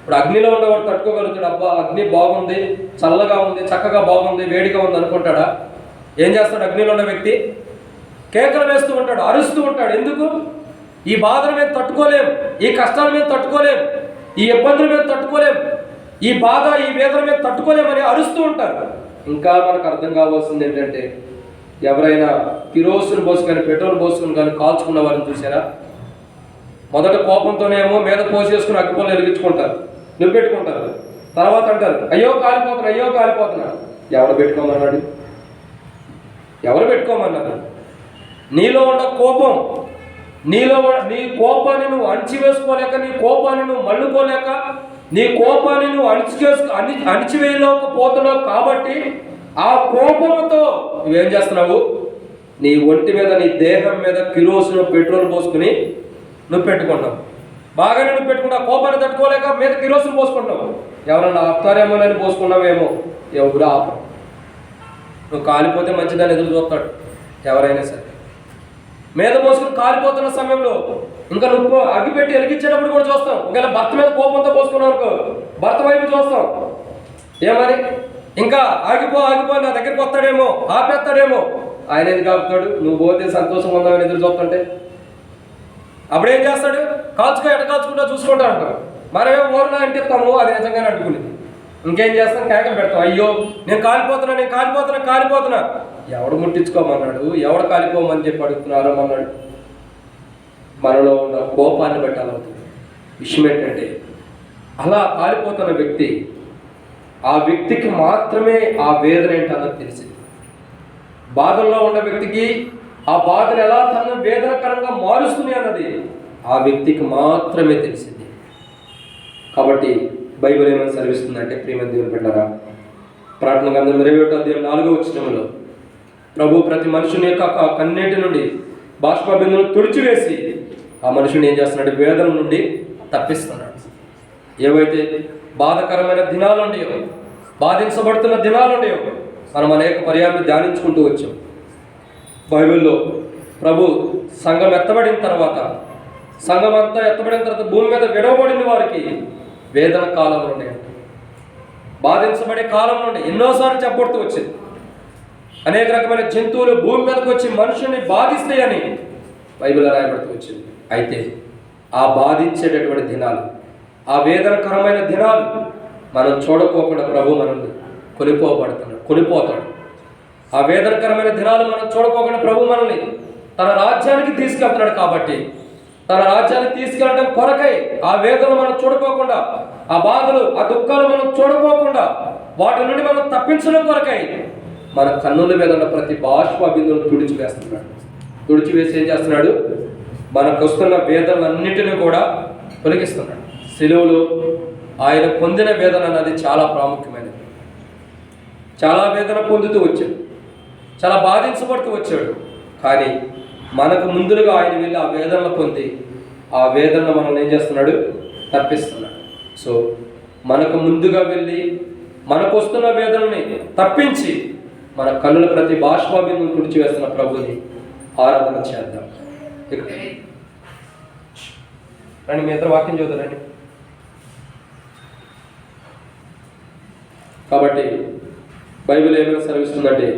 ఇప్పుడు అగ్నిలో ఉన్నవాడు తట్టుకోగలుగుతాడు. అబ్బా అగ్ని బాగుంది, చల్లగా ఉంది, చక్కగా బాగుంది, వేడిగా ఉంది అనుకుంటాడా? ఏం చేస్తాడు? అగ్నిలో ఉన్న వ్యక్తి కేకలు వేస్తూ ఉంటాడు, అరుస్తూ ఉంటాడు. ఎందుకు? ఈ బాధల మీద తట్టుకోలేం, ఈ కష్టాల మీద తట్టుకోలేం, ఈ ఇబ్బందుల మీద తట్టుకోలేం, ఈ బాధ ఈ వేదన మీద తట్టుకోలేమని అరుస్తూ ఉంటారు. ఇంకా మనకు అర్థం కావాల్సింది ఏంటంటే ఎవరైనా కిరోసిన్ పోసుకొని పెట్రోల్ పోసుకొని కానీ కాల్చుకున్న వారిని చూసారా? మొదట కోపంతోనేమో మీద పోసేసుకుని అగ్గిపొల్లు వెలిగించుకుంటారు, నింపెట్టుకుంటారు. తర్వాత అంటారు అయ్యో కాలిపోతున్నా, అయ్యో కాలిపోతున్నా. ఎవరు పెట్టుకోమన్నాడు? ఎవరు పెట్టుకోమన్నారు? నీలో ఉన్న కోపం, నీ కోపాన్ని నువ్వు అణిచివేసుకోలేక, నీ కోపాన్ని నువ్వు మళ్ళుకోలేక, నీ కోపాన్ని నువ్వు అణిచివేయలేకపోతున్నావు. కాబట్టి ఆ కోపంతో నువ్వేం చేస్తున్నావు? నీ ఒంటి మీద, నీ దేహం మీద కిరోసిన్ పెట్రోల్ పోసుకుని నువ్వు పెట్టుకుంటావు. బాగానే నువ్వు పెట్టుకుంటావు, కోపాన్ని తట్టుకోలేక మీద కిరోసిన్ పోసుకుంటావు. ఎవరన్నా ఆపుతారేమోనని పోసుకున్నావేమో, ఎవరు ఆపరు. నువ్వు కాలిపోతే మంచిదని ఎదురు చూస్తాడు ఎవరైనా సరే. మీద పోసుకుని కాలిపోతున్న సమయంలో ఇంకా నువ్వు అగ్గిపెట్టి వెలిగించేటప్పుడు కూడా చూస్తాం. ఒకవేళ భర్త మీద కోపంతో పోసుకున్నావు అనుకో, భర్త వైపు చూస్తాం. ఏమని? ఇంకా ఆగిపో నా దగ్గరికి వస్తాడేమో, ఆపేస్తాడేమో. ఆయన ఎందుకు ఆపుతాడు? నువ్వు పోతే సంతోషం ఉందామని ఎదురు చూస్తుంటే అప్పుడేం చేస్తాడు? ఎట కాల్చుకుంటా చూసుకుంటా అంటాం. మనమేమో ఓరనా అంటిస్తాము, అది నిజంగానే అంటుకునేది. ఇంకేం చేస్తాం? కేకలు పెడతాం, అయ్యో నేను కాలిపోతున్నా. ఎవడు ముట్టించుకోమన్నాడు? ఎవడు కాలిపోమని చెప్పి అడుగుతున్నారో అన్నాడు. మనలో ఉన్న కోపాన్ని బట్టి అలా అవుతుంది. విషయం ఏంటంటే, అలా కాలిపోతున్న వ్యక్తి, ఆ వ్యక్తికి మాత్రమే ఆ వేదన ఏంటన్నది తెలిసింది. బాధల్లో ఉన్న వ్యక్తికి ఆ బాధను ఎలా తన వేదనకరంగా మారుస్తుంది అన్నది ఆ వ్యక్తికి మాత్రమే తెలిసింది. కాబట్టి బైబిల్ ఏమైనా సెలవిస్తుందంటే, ప్రియమైన దేవుని బిడ్డలారా, ప్రకటన గ్రంథం 21వ అధ్యాయం 4వ వచనంలో ప్రభు ప్రతి మనుషుని యొక్క కన్నీటి నుండి బాష్పబిందును తుడిచివేసి ఆ మనుషుని ఏం చేస్తున్నాడు? వేదన నుండి తప్పిస్తున్నాడు. ఏవైతే బాధకరమైన దినాలు ఉన్నాయో, బాధించబడుతున్న దినాలు ఉన్నాయో మనం అనేక పర్యాయాలు ధ్యానించుకుంటూ వచ్చాం. బైబిల్లో ప్రభు సంఘం ఎత్తబడిన తర్వాత, సంఘం అంతా ఎత్తబడిన తర్వాత భూమి మీద విడవబడిన వారికి వేదన కాలం నుండి, బాధించబడే కాలం నుండి ఎన్నోసార్లు చెప్పబడుతూ వచ్చింది. అనేక రకమైన జంతువులు భూమి మీదకి వచ్చి మనుషుల్ని బాధిస్తాయని బైబిల్లో రాయబడుతూ వచ్చింది. అయితే ఆ బాధించేటటువంటి దినాలు, ఆ వేదనకరమైన దినాలు మనం చూడకోకుండా ప్రభు మనల్ని కొనిపోతాడు. ఆ వేదనకరమైన దినాలు మనం చూడకోకుండా ప్రభు మనల్ని తన రాజ్యానికి తీసుకెళ్తున్నాడు. కాబట్టి తన రాజ్యానికి తీసుకెళ్ళడం కొరకై ఆ వేదనలు మనం చూడకోకుండా, ఆ బాధలు, ఆ దుఃఖాలు మనం చూడకోకుండా, వాటి నుండి మనం తప్పించడం కొరకై మన కన్నుల మీద ఉన్న ప్రతి బాష్ప బిందువును తుడిచివేసి ఏం చేస్తున్నాడు? మనకు వస్తున్న వేదనలన్నింటినీ కూడా తొలగిస్తున్నాడు. శిలువలో ఆయన పొందిన వేదన అన్నది చాలా ప్రాముఖ్యమైనది. చాలా వేదన పొందుతూ వచ్చాడు, చాలా బాధించబడుతూ వచ్చాడు. కానీ మనకు ముందుగా ఆయన వెళ్ళి ఆ వేదనలు పొంది ఆ వేదనను మనల్ని ఏం చేస్తున్నాడు? తప్పిస్తున్నాడు. సో మనకు ముందుగా వెళ్ళి మనకు వస్తున్న వేదనని తప్పించి మన కన్నుల ప్రతి బాష్పబిందువును తుడిచివేస్తున్న ప్రభుని ఆరాధన చేద్దాం. రండి, మీ ఇద్దరు వాక్యం చదువుతారండి. కాబట్టి బైబిల్ ఏమైనా సెలవిస్తుందంటే,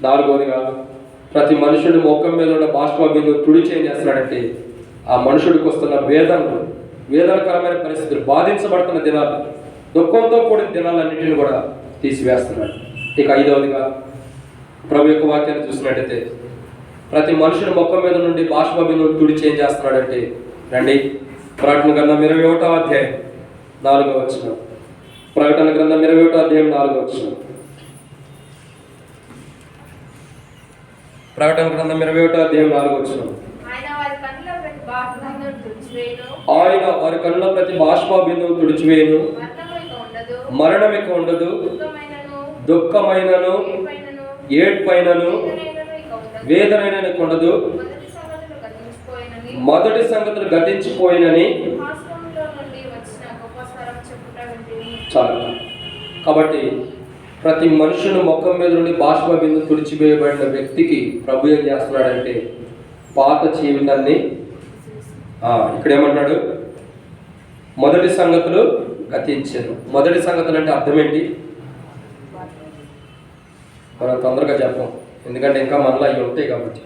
4వదిగా ప్రతి మనుషుడి ముఖం మీద ఉన్న బాష్పబిందువు తుడిచి ఏం చేస్తున్నాడంటే, ఆ మనుషుడికి వస్తున్న వేదనకరమైన పరిస్థితులు, బాధించబడుతున్న దినాలు, దుఃఖంతో కూడిన దినాలన్నింటినీ కూడా తీసివేస్తున్నాడు. ఇక 5వదిగా ప్రభు యొక్క వాక్యాన్ని చూసినట్టయితే, ప్రతి మనుషుని ముఖం మీద నుండి బాష్పబిందువును తుడిచి ఏం చేస్తున్నాడంటే, రండి ప్రకటన గ్రంథం 21వ అధ్యాయం 4వ వచనం. ప్రకటన గ్రంథం 21వ అధ్యాయం 4వ వచనం. ప్రకటన గ్రంథం 21వ అధ్యాయం 4వ వచనం. ఆయన వారి కన్నుల ప్రతి బాష్పబిందువు తుడిచివేయును, మరణం ఇక ఉండదు, దుఃఖమైనను ఏడ్పైనను వేదనైన ఉండదు, మొదటి సంగతులు గతించిపోయినని. చాలా. కాబట్టి ప్రతి మనుషుని ముఖం మీద నుండి బాష్పబిందువు తుడిచివేయబడిన వ్యక్తికి ప్రభు ఏం చేస్తున్నాడంటే, పాత జీవితాన్ని ఇక్కడ ఏమంటాడు? మొదటి సంగతులు గతించాను. మొదటి సంగతులు అంటే అర్థం ఏంటి? మనం తొందరగా చెప్పం, ఎందుకంటే ఇంకా మనలో అవి ఉంటాయి కాబట్టి.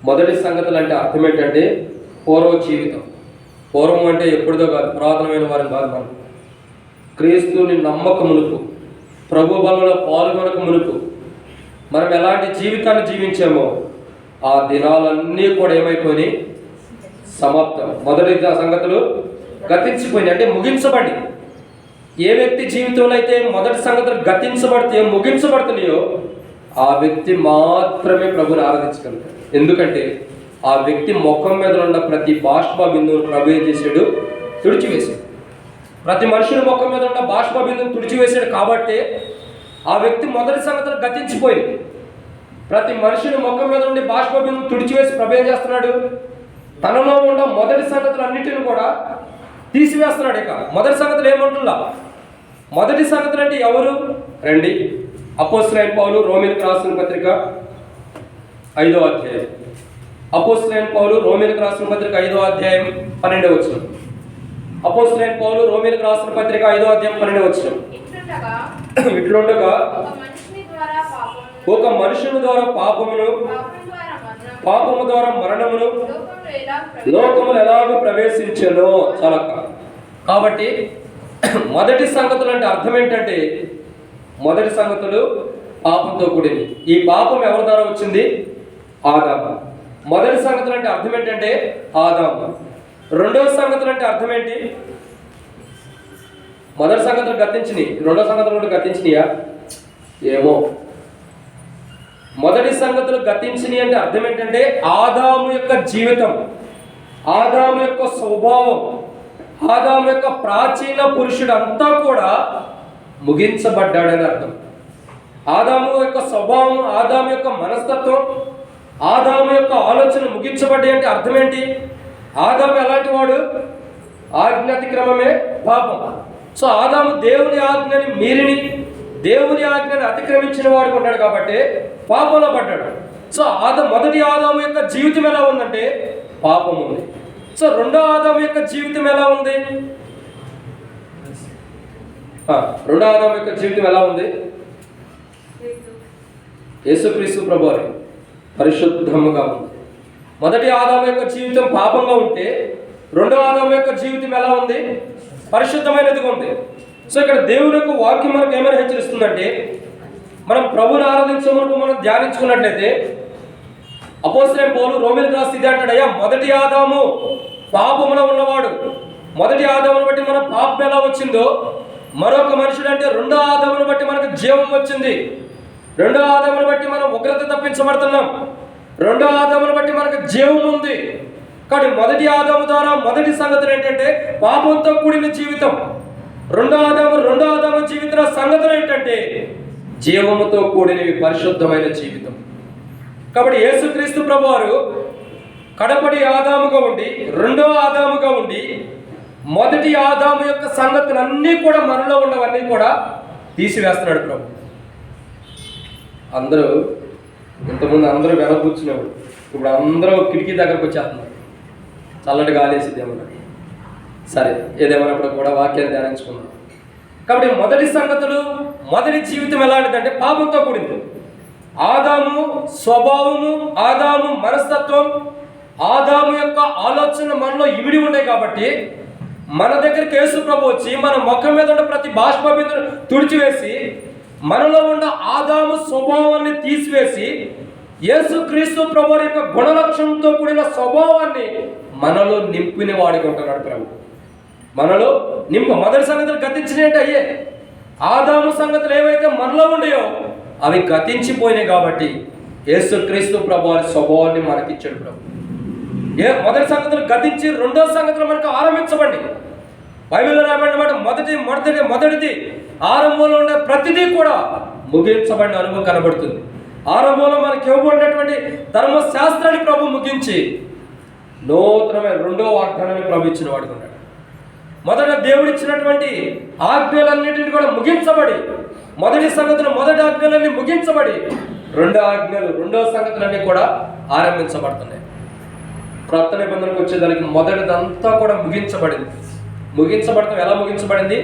మొదటి సంగతులు అంటే అర్థం ఏంటంటే పూర్వ జీవితం. పూర్వం అంటే ఎప్పుడుదో కాదు, పురాతనమైన వారిని కాదు. మనం క్రీస్తుని నమ్మక మునుపు, ప్రభు బలంలో పాల్గొనక మునుపు మనం ఎలాంటి జీవితాన్ని జీవించామో ఆ దినాలన్నీ కూడా ఏమైపోయినాయి, సమాప్తం. మొదటి సంగతులు గతించిపోయినాయి, అంటే ముగించబడి. ఏ వ్యక్తి జీవితంలో అయితే మొదటి సంగతులు గతించబడితే ముగించబడుతున్నాయో ఆ వ్యక్తి మాత్రమే ప్రభుని ఆరాధించగలుగుతాడు. ఎందుకంటే ఆ వ్యక్తి ముఖం మీద ఉన్న ప్రతి బాష్ప బిందువును ప్రభు ఏం చేశాడు, తుడిచివేశాడు. ప్రతి మనుషుని ముఖం మీద ఉన్న బాష్ప బిందువును తుడిచివేశాడు. కాబట్టి ఆ వ్యక్తి మొదటి సంగతులు గతించిపోయింది. ప్రతి మనుషుని ముఖం మీద నుండి బాష్ప బిందువును తుడిచివేసి ప్రభు ఏం చేస్తున్నాడు, తనలో ఉన్న మొదటి సంగతులు అన్నిటిని కూడా తీసివేస్తున్నాడు. ఇక మొదటి సంగతులు ఏమంటున్నా, మొదటి సంగతులు అంటే ఎవరు రండి. అపోస్తలుడైన పౌలు రోమీయులకు రాసిన పత్రిక 5వ అధ్యాయం. అపోస్తలుడైన పౌలు రోమీయులకు రాసిన పత్రిక 5వ అధ్యాయం 12వ వచనం. అపోస్తలుడైన పౌలు రోమీయులకు రాసిన పత్రిక 5వ అధ్యాయం 12వ వచనం. ఇట్లుండగా ఒక మనుషుని ద్వారా పాపమును, పాపము ద్వారా మరణమును లోకములు ఎలాగో ప్రవేశించెనో. చాలా కాబట్టి మొదటి సంగతులు అంటే అర్థం ఏంటంటే, మొదటి సంగతులు పాపంతో కూడింది. ఈ పాపం ఎవరి ద్వారా వచ్చింది, ఆదాము. మొదటి సంగతులు అంటే అర్థం ఏంటంటే ఆదాము. రెండవ సంగతులు అంటే అర్థం ఏంటి, మొదటి సంగతులు గతించినాయి, రెండవ సంగతులు కూడా గతించినాయా ఏమో. మొదటి సంగతులు గతించినాయి అంటే అర్థం ఏంటంటే ఆదాము యొక్క జీవితం, ఆదాము యొక్క స్వభావం, ఆదాము యొక్క ప్రాచీన పురుషుడు అంతా కూడా ముగించబడ్డాడని అర్థం. ఆదాము యొక్క స్వభావం, ఆదాము యొక్క మనస్తత్వం, ఆదాము యొక్క ఆలోచన ముగించబడ్డాయి అంటే అర్థం ఏంటి, ఆదాము ఎలాంటి వాడు, ఆజ్ఞాతిక్రమమే పాపం. సో ఆదాము దేవుని ఆజ్ఞని మీరిని, దేవుని ఆజ్ఞని అతిక్రమించిన వాడు ఉన్నాడు కాబట్టి పాపంలో పడ్డాడు. సో మొదటి ఆదాము యొక్క జీవితం ఎలా ఉందంటే పాపం ఉంది. సో రెండో ఆదాము యొక్క జీవితం ఎలా ఉంది, రెండో ఆదాము యొక్క జీవితం ఎలా ఉంది, యేసుక్రీస్తు ప్రభువారి పరిశుద్ధముగా ఉంది. మొదటి ఆదాము యొక్క జీవితం పాపంగా ఉంటే రెండో ఆదాము యొక్క జీవితం ఎలా ఉంది, పరిశుద్ధమైనదిగా ఉంది. సో ఇక్కడ దేవుని యొక్క వాక్యం మనకు ఏమైనా హెచ్చరిస్తుందంటే, మనం ప్రభుని ఆరాధించమని మనం ధ్యానించుకున్నట్లయితే అపోస్తలుడైన పౌలు రోమీయులకు రాసి ఇది అంటాడు, అయ్యా మొదటి ఆదాము పాపములో ఉన్నవాడు. మొదటి ఆదామును బట్టి మన పాపం ఎలా వచ్చిందో మరొక మనుషుడు అంటే రెండో ఆదామును బట్టి మనకు జీవం వచ్చింది. రెండో ఆదామును బట్టి మనం ఉగ్రత తప్పించబడుతున్నాం. రెండో ఆదామును బట్టి మనకు జీవం ఉంది. కాబట్టి మొదటి ఆదాము ద్వారా మొదటి సంగతులు ఏంటంటే పాపంతో కూడిన జీవితం. రెండో ఆదాము జీవిత సంగతులు ఏంటంటే జీవముతో కూడినవి, పరిశుద్ధమైన జీవితం. కాబట్టి యేసుక్రీస్తు ప్రభువారు కడపడి ఆదాముగా ఉండి, రెండో ఆదాముగా ఉండి, మొదటి ఆదాము యొక్క సంగతులన్నీ కూడా మనలో ఉన్నవన్నీ కూడా తీసివేస్తున్నాడు ప్రభు. అందరూ ఇంతకుముందు అందరూ వెనకూర్చునేవాడు, ఇప్పుడు అందరూ కిటికీ దగ్గరకు వచ్చేస్తున్నారు, చల్లటి గాలేసిద్ది ఏమన్నా. సరే, ఏదేమైనప్పుడు కూడా వాక్యాన్ని ధ్యానించుకున్నాం. కాబట్టి మొదటి సంగతులు, మొదటి జీవితం ఎలాంటిదంటే పాపంతో కూడింది. ఆదాము స్వభావము, ఆదాము మనస్తత్వం, ఆదాము యొక్క ఆలోచన మనలో ఇమిడి ఉన్నాయి. కాబట్టి మన దగ్గరికి యేసు ప్రభు వచ్చి మన ముఖం మీద ఉన్న ప్రతి బాష్ప బిందును తుడిచివేసి మనలో ఉన్న ఆదాము స్వభావాన్ని తీసివేసి యేసుక్రీస్తు ప్రభు యొక్క గుణలక్షణంతో కూడిన స్వభావాన్ని మనలో నింపిన వాడిగా ఉంటున్నాడు ప్రభు. మనలో మొదటి సంగతులు గతించినట్టు అయ్యే, ఆదాము సంగతులు ఏవైతే మనలో ఉండేయో అవి గతించిపోయినాయి. కాబట్టి యేసుక్రీస్తు ప్రభు వారి స్వభావాన్ని మనకిచ్చాడు ప్రభు. మొదటి సంగతులు గతించి రెండో సంగతులు మనకు ఆరంభించబడి, బైబిల్లో రాయబడిన మొదటిది ఆరంభంలో ఉండే ప్రతిదీ కూడా ముగించబడిన అనుభవం కనబడుతుంది. ఆరంభంలో మనకి ఇవ్వబడినటువంటి ధర్మశాస్త్రాన్ని ప్రభు ముగించి నూతనమైన రెండో వాగ్దానాన్ని ప్రభు ఇచ్చిన వాడికి ఉన్నాడు. మొదట దేవుడిచ్చినటువంటి ఆజ్ఞలన్నింటినీ కూడా ముగించబడి, మొదటి సంగతులు మొదటి ఆజ్ఞలన్నీ ముగించబడి రెండో సంగతులన్నీ కూడా ఆరంభించబడుతున్నాయి. క్రొత్త నిబంధనకు వచ్చేదానికి మొదటిదంతా కూడా ముగించబడటం ఎలా ముగించబడింది,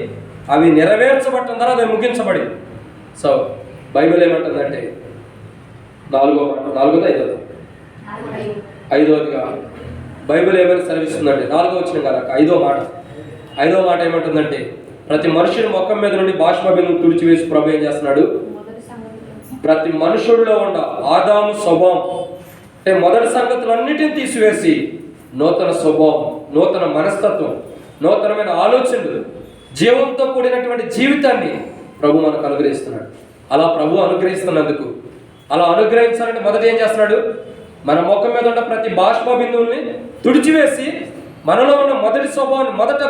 అవి నెరవేర్చబడటం ద్వారా అది ముగించబడింది. సో బైబిల్ ఏమంటుందంటే ఐదవదిగా బైబిల్ ఏమైనా సెలవిస్తుందంటే 4వ వచనం కదా, 5వ మాట ఏమంటుందంటే ప్రతి మనుషుని ముఖం మీద నుండి బాష్ప బిందువును తుడిచివేసి ప్రభు ఏం చేస్తున్నాడు, ప్రతి మనుషుల్లో ఉన్న ఆదాము స్వభావం అంటే మొదటి సంగతులన్నిటిని తీసివేసి నూతన స్వభావం, నూతన మనస్తత్వం, నూతనమైన ఆలోచనలు, జీవంతో కూడినటువంటి జీవితాన్ని ప్రభు మనకు అనుగ్రహిస్తున్నాడు. అలా ప్రభు అనుగ్రహిస్తున్నందుకు, అలా అనుగ్రహించాలంటే మొదట ఏం చేస్తున్నాడు? మన ముఖం మీద ఉన్న ప్రతి బాష్ప బిందువుల్ని తుడిచివేసి మనలో ఉన్న మొదటి స్వభావాన్ని, మొదట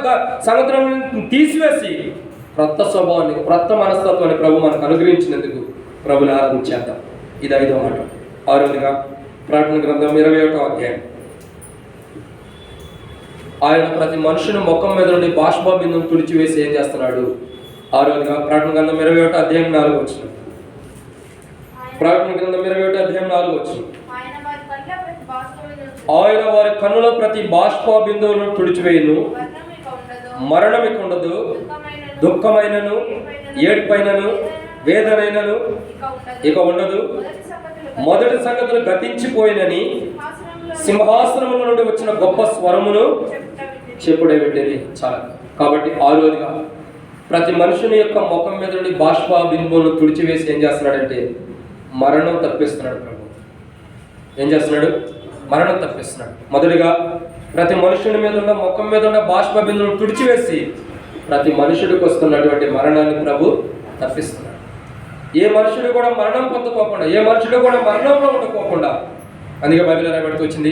సంగతులను తీసివేసి క్రొత్త స్వభావాన్ని, క్రొత్త మనస్తత్వాన్ని ప్రభు మనకు అనుగ్రహించినందుకు ప్రభుని ఆరాధించేద్దాం. ఇది 5వ మాట. 6వదిగా ప్రకటన గ్రంథం 21వ అధ్యాయం. ఆయన ప్రతి మనుషుని ముఖం మీద నుండి బాష్ప బిందువును తుడిచివేసి ఏం చేస్తున్నాడు? 6వదిగా ప్రకటన గ్రంథం 21వ అధ్యాయం 4వ వచనం. ప్రకటన గ్రంథం 21వ అధ్యాయం 4వ వచనం. ఆయన వారి కన్నుల ప్రతి బాష్ప బిందువులను తుడిచివేయును, మరణం ఇక ఉండదు, దుఃఖమైనను, ఏడ్పైనను, వేదనైనను ఇక ఉండదు, మొదటి సంగతులు గతించిపోయినని సింహాసనముల నుండి వచ్చిన గొప్ప స్వరమును చెప్పుడే పెట్టేది. చాలా. కాబట్టి 6వదిగా ప్రతి మనుషుని యొక్క ముఖం మీద నుండి బాష్ప బిందువులను తుడిచివేసి ఏం చేస్తున్నాడంటే మరణం తప్పిస్తున్నాడు. ప్రభు ఏం చేస్తున్నాడు? మరణం తప్పిస్తున్నాడు. మొదటిగా ప్రతి మనుషుని మీద ఉన్న ముఖం మీద ఉన్న బాష్ప బిందువులను తుడిచివేసి ప్రతి మనుషుడికి వస్తున్నటువంటి మరణాన్ని ప్రభు తప్పిస్తున్నాడు. ఏ మనుషుడు కూడా మరణం పొందుకోకుండా, ఏ మనుషుడు కూడా మరణంలో ఉండకోకుండా, అందుకే బైబిల్లో రాయబడుతూ వచ్చింది,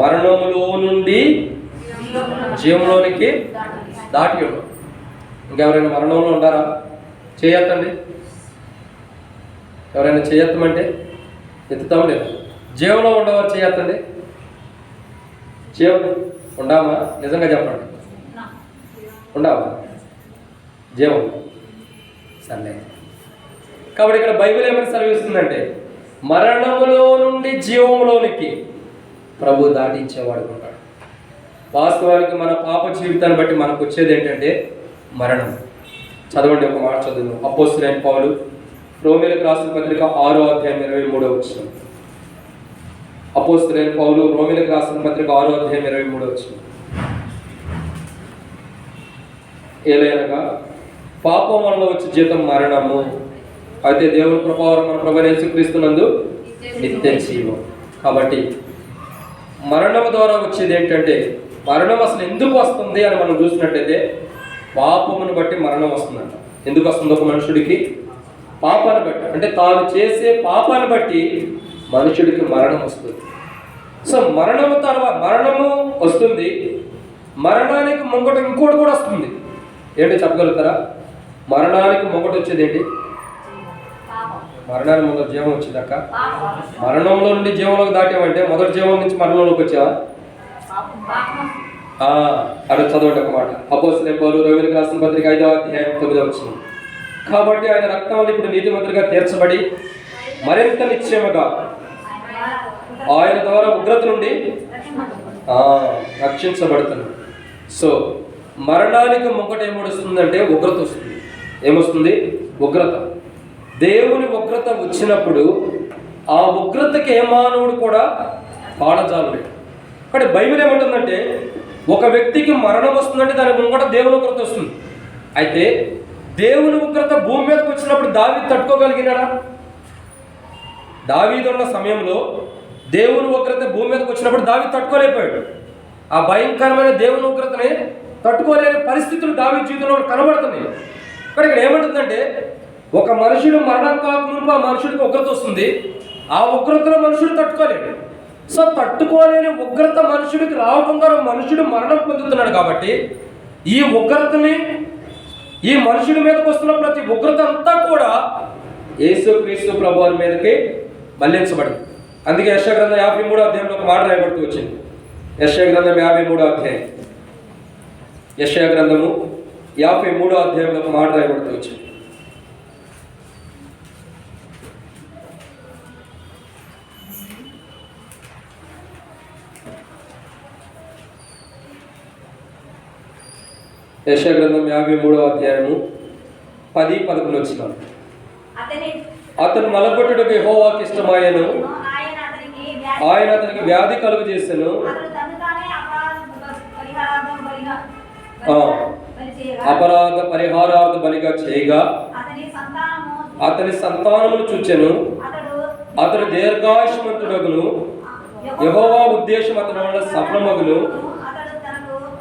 మరణములో నుండి జీవంలోనికి దాటి ఉండవు. ఇంకెవరైనా మరణంలో ఉండారా? చేయొద్దండి. ఎవరైనా చేయొత్తమంటే ఎత్తుతాం లేదు. జీవంలో ఉండవారు చేయొద్దండి. జీవం ఉండామా? నిజంగా చెప్పండి, ఉండామా? జీవం సరే. కాబట్టి ఇక్కడ బైబిల్ ఏమైనా సెలవిస్తుందంటే మరణములో నుండి జీవంలోనికి ప్రభు దాటించేవాడు ఉంటాడు. వాస్తవానికి మన పాప జీవితాన్ని బట్టి మనకు వచ్చేది ఏంటంటే మరణం. చదవండి, ఒక మాట చదువు. అపోస్తలుడైన పౌలు రోమీయులకు రాసిన పత్రిక 6వ అధ్యాయం 23వ వచనం. అపోస్తలుడైన పౌలు రోమీయులకు రాసిన పత్రిక 6వ అధ్యాయం 23వ వచనం. ఏలైనగా పాపం వల్ల వచ్చే జీతం మరణము, అయితే దేవుని కృపవరం మన ప్రభువైన యేసుక్రీస్తునందు నిత్య జీవం. కాబట్టి మరణం ద్వారా వచ్చేది ఏంటంటే, మరణం అసలు ఎందుకు వస్తుంది అని మనం చూసినట్టయితే పాపమును బట్టి మరణం వస్తుందంట. ఎందుకు వస్తుంది? ఒక మనుషుడికి పాపాన్ని బట్టి, అంటే తాను చేసే పాపాన్ని బట్టి మనుషుడికి మరణం వస్తుంది. సో మరణము తర్వాత మరణము వస్తుంది, మరణానికి ముంగట ఇంకోటి కూడా వస్తుంది. ఏంటి చెప్పగలుగుతారా? మరణానికి ముంగట వచ్చేది ఏంటి? మరణానికి ముందు జీవం వచ్చిందక్క. మరణంలో నుండి జీవంలోకి దాటామంటే మొదటి జీవం నుంచి మరణంలోకి వచ్చావా? అది చదవండి ఒక మాట. అపోస్తలుడైన పౌలు రోమీయులకు రాసిన పత్రిక 5వ అధ్యాయం 9వ వచనం. కాబట్టి ఆయన రక్తంలో ఇప్పుడు నీతిమంతులుగా తీర్చబడి మరింత నిశ్చయముగా ఆయన ద్వారా ఉగ్రత నుండి రక్షించబడుతున్నాడు. సో మరణానికి ముంగట ఏమొస్తుందంటే ఉగ్రత వస్తుంది. ఏమొస్తుంది? ఉగ్రత. దేవుని ఉగ్రత వచ్చినప్పుడు ఆ ఉగ్రతకి ఏ మానవుడు కూడా పాడజాలడు. కానీ బైబిల్ ఏమంటుందంటే ఒక వ్యక్తికి మరణం వస్తుందంటే దాని ముంగట దేవుని ఉగ్రత వస్తుంది. అయితే దేవుని ఉగ్రత భూమి మీదకి వచ్చినప్పుడు దావీదు తట్టుకోగలిగినాడా? దావీదు ఉన్న సమయంలో దేవుని ఉగ్రత భూమి మీదకి వచ్చినప్పుడు దావీదు తట్టుకోలేకపోయాడు. ఆ భయంకరమైన దేవుని ఉగ్రతని తట్టుకోలేని పరిస్థితులు దావీదు జీవితంలో కనబడుతున్నాయి. కానీ ఇక్కడ ఏమంటుందంటే ఒక మనుషుడు మరణం కాకముందు ఆ మనుషుడికి ఉగ్రత వస్తుంది. ఆ ఉగ్రతలో మనుషుడు తట్టుకోలేడు. సో తట్టుకోలేని ఉగ్రత మనుషుడికి రావకుండా మనుషుడు మరణం పొందుతున్నాడు. కాబట్టి ఈ ఉగ్రతని, ఈ మనుషుడి మీదకి వస్తున్న ప్రతి ఉగ్రత అంతా కూడా యేసుక్రీస్తు ప్రభువుని మీదకి మళ్లించబడింది. అందుకే యెషయా గ్రంథం 53వ అధ్యాయంలో ఒక మాట రాయబడుతూ వచ్చింది. యెషయా గ్రంథం 53వ అధ్యాయం, యెషయా గ్రంథము 53వ అధ్యాయంలో ఒక మాట రాయబడుతూ వచ్చింది. యెషయా గ్రంథం 53వ అధ్యాయము 10-11 వచనాలు. అతను నలగొట్టుటకు యెహోవాకు ఇష్టమాయెను, ఆయన అతనికి వ్యాధి కలుగు చేసెను, అపరాధ పరిహారార్థ బలిగా చేయగా అతని సంతానమును చూచెను. అతడు దీర్ఘాయుష్మంతుడగును. యెహోవా ఉద్దేశం అతని వల్ల సఫలమగును.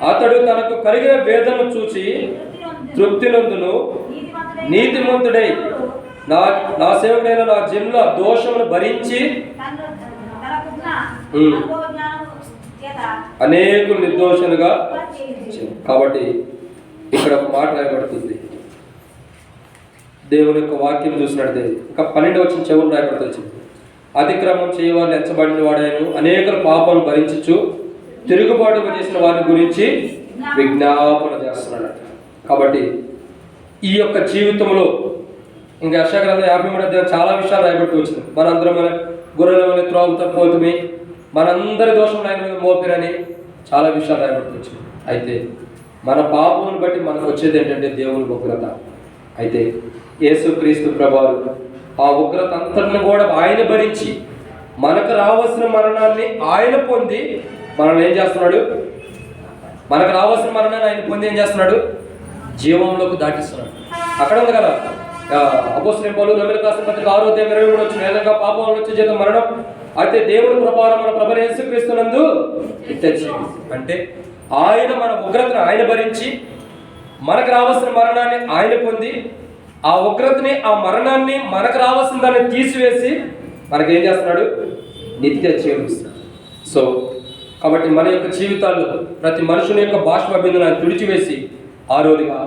అతడు తనకు కలిగిన వేదనను చూచి తృప్తి నొందును. నీతిమంతుడై నా సేవకుడైన నా జనుల దోషమును భరించి అనేకులు నిర్దోషులుగా. కాబట్టి ఇక్కడ ఒక మాట రాయబడుతుంది, దేవుని యొక్క వాక్యం చూసినట్టే. ఇంకా 12 వచ్చిన చివరి రాయబడుతుంది, అతిక్రమం చేయవాళ్ళు ఎంచబడిన వాడాను, అనేకుల పాపాలను భరించచ్చు, తిరుగుబాటు చేసిన వారి గురించి విజ్ఞాపన చేస్తున్నాడట. కాబట్టి ఈ యొక్క జీవితంలో ఇంకా యెషయా గ్రంథం 53వ అధ్యాయం చాలా విషయాలు రాయబడుతూ వచ్చింది. మనందరం మన గొర్రెల వల్ల త్రాగుతా పోతుమే, మనందరి దోషం ఆయన మీద మోపిరని చాలా విషయాలు రాయబడుతూ వచ్చింది. అయితే మన పాపమును బట్టి మనకు వచ్చేది ఏంటంటే దేవుని ఉగ్రత. అయితే యేసుక్రీస్తు ప్రభువు ఆ ఉగ్రత అంతటిని కూడా ఆయన భరించి మనకు రావాల్సిన మరణాన్ని ఆయన పొంది మనల్ని ఏం చేస్తున్నాడు? మనకు రావాల్సిన మరణాన్ని ఆయన పొంది ఏం చేస్తున్నాడు? జీవంలోకి దాటిస్తున్నాడు. అక్కడ ఉంది కదా, అపోస్తలుల పౌలు రోమీయులకు రాసిన పత్రిక 6వ అధ్యాయం 23 వచ్చిన ఏదైనా పాపం వచ్చే జీతం మరణం, అయితే దేవుని కృపావరం మన ప్రభువైన యేసుక్రీస్తునందు నిత్యజీవం. అంటే ఆయన మన ఉగ్రతను ఆయన భరించి మనకు రావాల్సిన మరణాన్ని ఆయన పొంది ఆ ఉగ్రతని ఆ మరణాన్ని మనకు రావాల్సిన దాన్ని తీసివేసి మనకేం చేస్తున్నాడు? నిత్య జీవం ఇస్తున్నాడు. సో కాబట్టి మన యొక్క జీవితాల్లో ప్రతి మనుషుని యొక్క బాష్ప బిందును ఆయన తుడిచివేసి ఆరోదిగా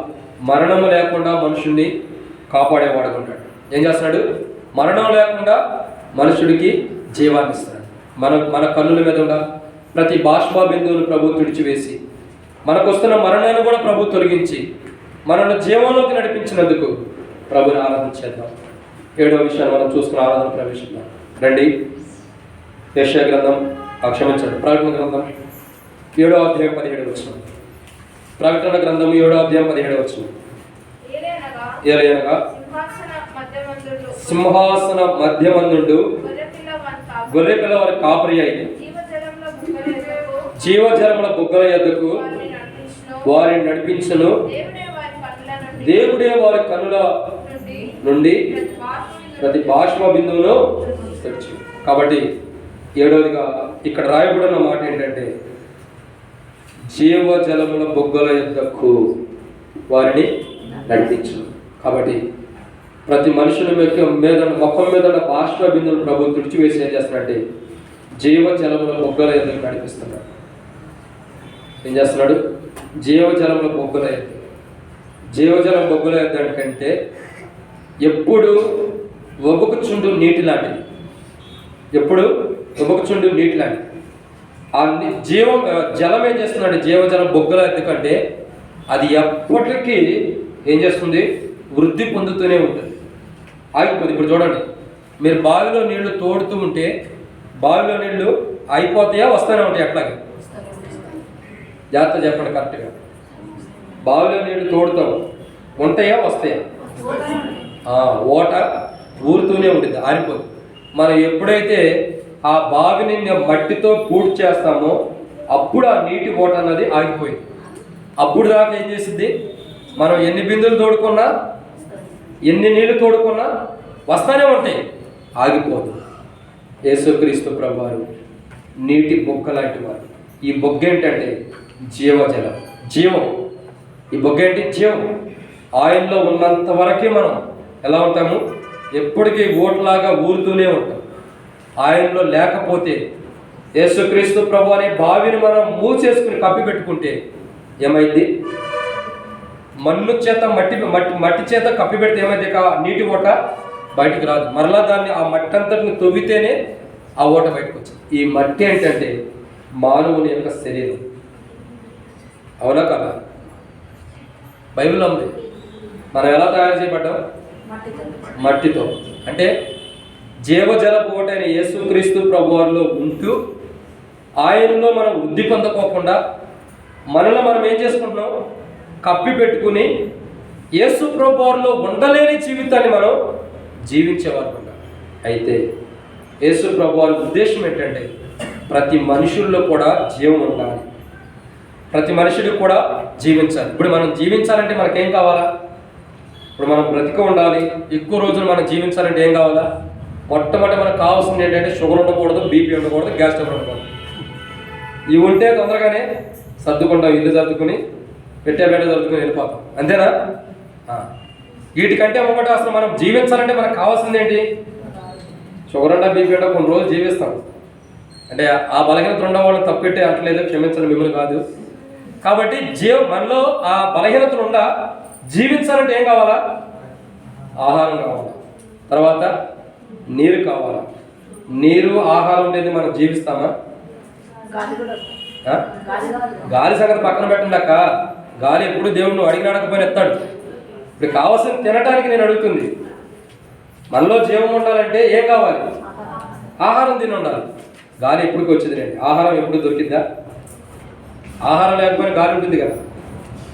మరణము లేకుండా మనుషుల్ని కాపాడేవాడు ఉంటాడు. ఏం చేస్తున్నాడు? మరణం లేకుండా మనుషుడికి జీవాన్ని ఇస్తున్నాడు. మన కన్నుల మీద ఉన్న ప్రతి బాష్ప బిందువును ప్రభు తుడిచివేసి మనకు వస్తున్న మరణాన్ని కూడా ప్రభు తొలగించి మనల్ని జీవంలోకి నడిపించినందుకు ప్రభుని ఆరాధన చేద్దాం. 7వ విషయాన్ని మనం చూసుకుని ఆరాధన ప్రవేశిద్దాం. రండి, యెషయా గ్రంథం క్షమించండి ప్రకటన గ్రంథం 7వ అధ్యాయం 17 వచనం. ప్రకటన గ్రంథం 7వ అధ్యాయం 17 వచనం. ఏలయనగా సింహాసన మధ్యమందుండు గొర్రెపిల్ల వారి కాపరి అయి జీవజలముల బుగ్గల యొద్దకు వారిని నడిపించును. దేవుడే వారి కన్నుల నుండి ప్రతి బాష్ప బిందువును తెచ్చు. కాబట్టి 7వదిగా ఇక్కడ రాయబడిన మాట ఏంటంటే జీవజలముల బుగ్గల యొద్దకు వారిని నడిపించు. కాబట్టి ప్రతి మనుషుని మీద మొక్కం మీద బాష్ప బిందువులు ప్రభు తుడిచివేసి ఏం చేస్తున్నాడంటే జీవజలముల బొగ్గల యొద్దకు నడిపిస్తున్నాడు. ఏం చేస్తున్నాడు? జీవజలముల బొగ్గల యొద్ద. జీవజలం బొగ్గల యొద్ద కంటే ఎప్పుడు ఒబకుచుండు నీటి లాంటిది. ఎప్పుడు ఒబకుచుండు నీటి లాంటిది. ఆ జలం ఏం చేస్తున్నాడు? జీవజలం బొగ్గల యొద్ద కంటే అది ఎప్పటికీ ఏం చేస్తుంది? వృద్ధి పొందుతూనే ఉంటుంది, ఆగిపోతుంది. ఇప్పుడు చూడండి, మీరు బావిలో నీళ్లు తోడుతూ ఉంటే బావిలో నీళ్లు అయిపోతాయా వస్తూనే ఉంటాయి? అట్లాగే జాగ్రత్త చెప్పండి కరెక్ట్గా. బావిలో నీళ్లు తోడుతాం, ఉంటాయా వస్తాయా? ఓట ఊరుతూనే ఉంటుంది, ఆరిపోదు. మనం ఎప్పుడైతే ఆ బావిని మట్టితో పూర్తి చేస్తామో అప్పుడు ఆ నీటి ఓట అన్నది ఆగిపోయింది. అప్పుడు దాకా ఏం చేసింది? మనం ఎన్ని బిందులు తోడుకున్నా ఎన్ని నీళ్లు తోడుకున్నా వస్తానే ఉంటాయి, ఆగిపోదు. యేసుక్రీస్తు ప్రభువారు నీటి బొగ్గ లాంటి వారు. ఈ బొగ్గ ఏంటంటే జీవజలం, జీవం. ఈ బొగ్గ ఏంటి? జీవం. ఆయనలో ఉన్నంత వరకే మనం ఎలా ఉంటాము? ఎప్పటికీ ఓట్లాగా ఊరుతూనే ఉంటాం. ఆయనలో లేకపోతే యేసుక్రీస్తు ప్రభు అనే బావిని మనం మూసేసుకుని కప్పి పెట్టుకుంటే ఏమైంది? మన్ను చేత మట్టి చేత కప్పి పెడితే ఏమైంది? నీటి ఓట బయటికి రాదు. మరలా దాన్ని ఆ మట్టి అంతటిని తవ్వితేనే ఆ ఓట బయటకు వచ్చింది. ఈ మట్టి ఏంటంటే మానవుని యొక్క శరీరం. అవునా కదా? బైబిల్ ఉంది. మనం ఎలా తయారు చేయబడ్డాం? మట్టితో. అంటే జీవజల పోటైన యేసుక్రీస్తు ప్రభువారిలో ఉంటూ ఆయనలో మనం వృద్ధి పొందకోకుండా మనలో మనం ఏం చేసుకుంటున్నాం? కప్పి పెట్టుకుని యేసు ప్రభువారిలో ఉండలేని జీవితాన్ని మనం జీవించేవారు ఉన్నాం. అయితే యేసు ప్రభువారి ఉద్దేశం ఏంటంటే ప్రతి మనుషుల్లో కూడా జీవం ఉండాలి, ప్రతి మనుషుడికి కూడా జీవించాలి. ఇప్పుడు మనం జీవించాలంటే మనకేం కావాలా? ఇప్పుడు మనం బ్రతికి ఉండాలి, ఎక్కువ రోజులు మనం జీవించాలంటే ఏం కావాలా? మొట్టమొదటి మనకు కావాల్సింది ఏంటంటే షుగర్ ఉండకూడదు, బీపీ ఉండకూడదు, గ్యాస్ ట్రబుల్ ఉండకూడదు. ఇవి ఉంటే తొందరగానే సర్దుకుంటాం, ఇల్లు సర్దుకుని పెట్టే సర్దుకుని వెళ్ళిపోతాం, అంతేనా? వీటికంటే ఒకటి అసలు మనం జీవించాలంటే మనకు కావాల్సింది ఏంటి? షుగర్ ఉండా, బీపీ ఉండా కొన్ని రోజులు జీవిస్తాం. అంటే ఆ బలహీనత ఉండే వాళ్ళని తప్పెట్టే అంటలేదు, క్షమించడం మిమ్మల్ని కాదు. కాబట్టి మనలో ఆ బలహీనతలు ఉండా జీవించాలంటే ఏం కావాలా? ఆహారం కావాలా, తర్వాత నీరు కావాలా. నీరు ఆహారం లేని మనం జీవిస్తామా? గాలి సంగతి పక్కన పెట్టండాక, గాలి ఎప్పుడు దేవుడు అడిగిన అడగకపోయినా ఎత్తాడు. ఇప్పుడు కావాల్సిన తినటానికి నేను అడుగుతుంది. మనలో జీవం ఉండాలంటే ఏం కావాలి? ఆహారం తిని ఉండాలి. గాలి ఎప్పటికి వచ్చేది రండి, ఆహారం ఎప్పుడు దొరికిద్దా? ఆహారం లేకపోయినా గాలి ఉంటుంది కదా,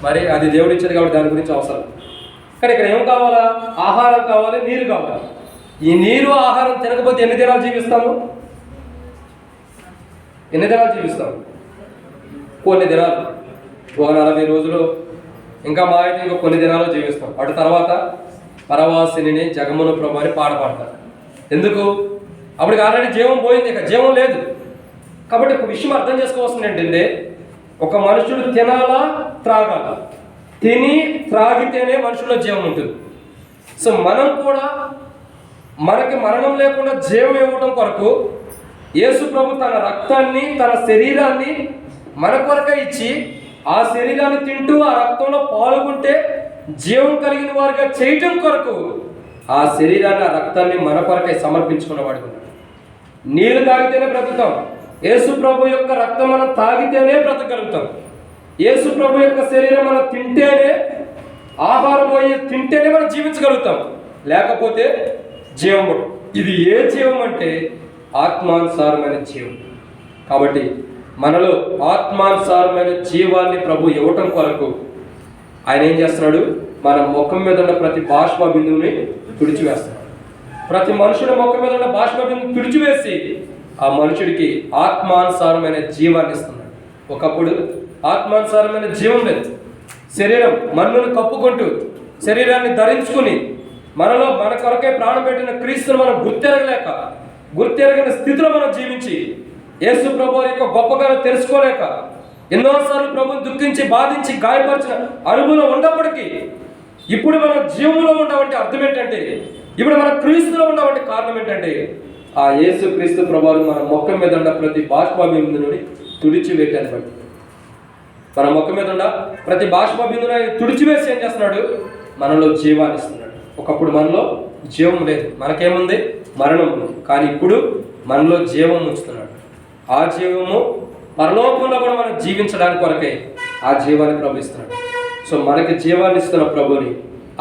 మరి అది దేవుడు ఇచ్చేది కాబట్టి దాని గురించి అవసరం. కానీ ఇక్కడ ఏం కావాలా? ఆహారం కావాలి, నీరు కావాలి. ఈ నీరు ఆహారం తినకపోతే ఎన్ని దినాలు జీవిస్తాము? కొన్ని దినాలు, ఒక 40 రోజులు, ఇంకా మా అయితే ఇంకా కొన్ని దినాలు జీవిస్తాం. అటు తర్వాత పరవాసిని జగమును ప్రభు అని పాట పాడతారు. ఎందుకు? అప్పటికి ఆల్రెడీ జీవం పోయింది, ఇక జీవం లేదు. కాబట్టి ఒక విషయం అర్థం చేసుకోవాల్సింది ఏంటంటే, ఒక మనుషుడు తినాలా, త్రాగాల. తిని త్రాగితేనే మనుషుల్లో జీవం ఉంటుంది. సో మనం కూడా మనకి మరణం లేకుండా జీవం ఇవ్వడం కొరకు యేసు ప్రభు తన రక్తాన్ని, తన శరీరాన్ని మన కొరకే ఇచ్చి, ఆ శరీరాన్ని తింటూ ఆ రక్తంలో పాల్గొంటే జీవం కలిగిన వారిగా చేయటం కొరకు ఆ శరీరాన్ని, ఆ రక్తాన్ని మన కొరకై సమర్పించుకున్న వాడు ఉన్నాడు. నీరు తాగితేనే బ్రతుకుతాం. యేసు ప్రభు యొక్క రక్తం మనం తాగితేనే బ్రతకగలుగుతాం. యేసు ప్రభు యొక్క శరీరం మనం తింటేనే, ఆహారం తింటేనే మనం జీవించగలుగుతాం. లేకపోతే జీవం. ఇది ఏ జీవం అంటే ఆత్మానుసారమైన జీవం. కాబట్టి మనలో ఆత్మానుసారమైన జీవాన్ని ప్రభు ఇవ్వటం కొరకు ఆయన ఏం చేస్తున్నాడు? మన ముఖం మీద ఉన్న ప్రతి బాష్ప బిందువుని తుడిచివేస్తున్నాడు. ప్రతి మనుషుల ముఖం మీద ఉన్న బాష్ప బిందువు తుడిచివేసి ఆ మనుషుడికి ఆత్మానుసారమైన జీవాన్ని ఇస్తున్నాడు. ఒకప్పుడు ఆత్మానుసారమైన జీవం లేదు. శరీరం మన్నును కప్పుకుంటూ శరీరాన్ని ధరించుకుని మనలో మన కొరకే ప్రాణం పెట్టిన క్రీస్తును మనం గుర్తెరగని స్థితిలో మనం జీవించి యేసు ప్రభు యొక్క గొప్పగా తెలుసుకోలేక ఎన్నోసార్లు ప్రభుని దుఃఖించి, బాధించి, గాయపరిచిన అనుభవం ఉన్నప్పటికీ ఇప్పుడు మనం జీవంలో ఉండవంటే అర్థం ఏంటంటే, ఇప్పుడు మన క్రీస్తులో ఉండవంటే కారణం ఏంటంటే, ఆ యేసు క్రీస్తు ప్రభువు మన మొక్క మీద ఉన్న ప్రతి బాష్ప బిందువుని తుడిచివేయటాన్ని బట్టి, మన మొక్క మీద ఉన్న ప్రతి బాష్ప బిందువుని తుడిచివేసి ఏం చేస్తున్నాడు? మనలో జీవాన్ని ఇస్తున్నాడు. ఒకప్పుడు మనలో జీవం లేదు, మనకేముంది? మరణం ఉంది. కానీ ఇప్పుడు మనలో జీవం ఉంచుతున్నాడు. ఆ జీవము పరలోకంలో కూడా మనం జీవించడానికి కొరకే ఆ జీవాన్ని ప్రభు ఇస్తున్నాడు. సో మనకి జీవాన్ని ఇస్తున్న ప్రభుని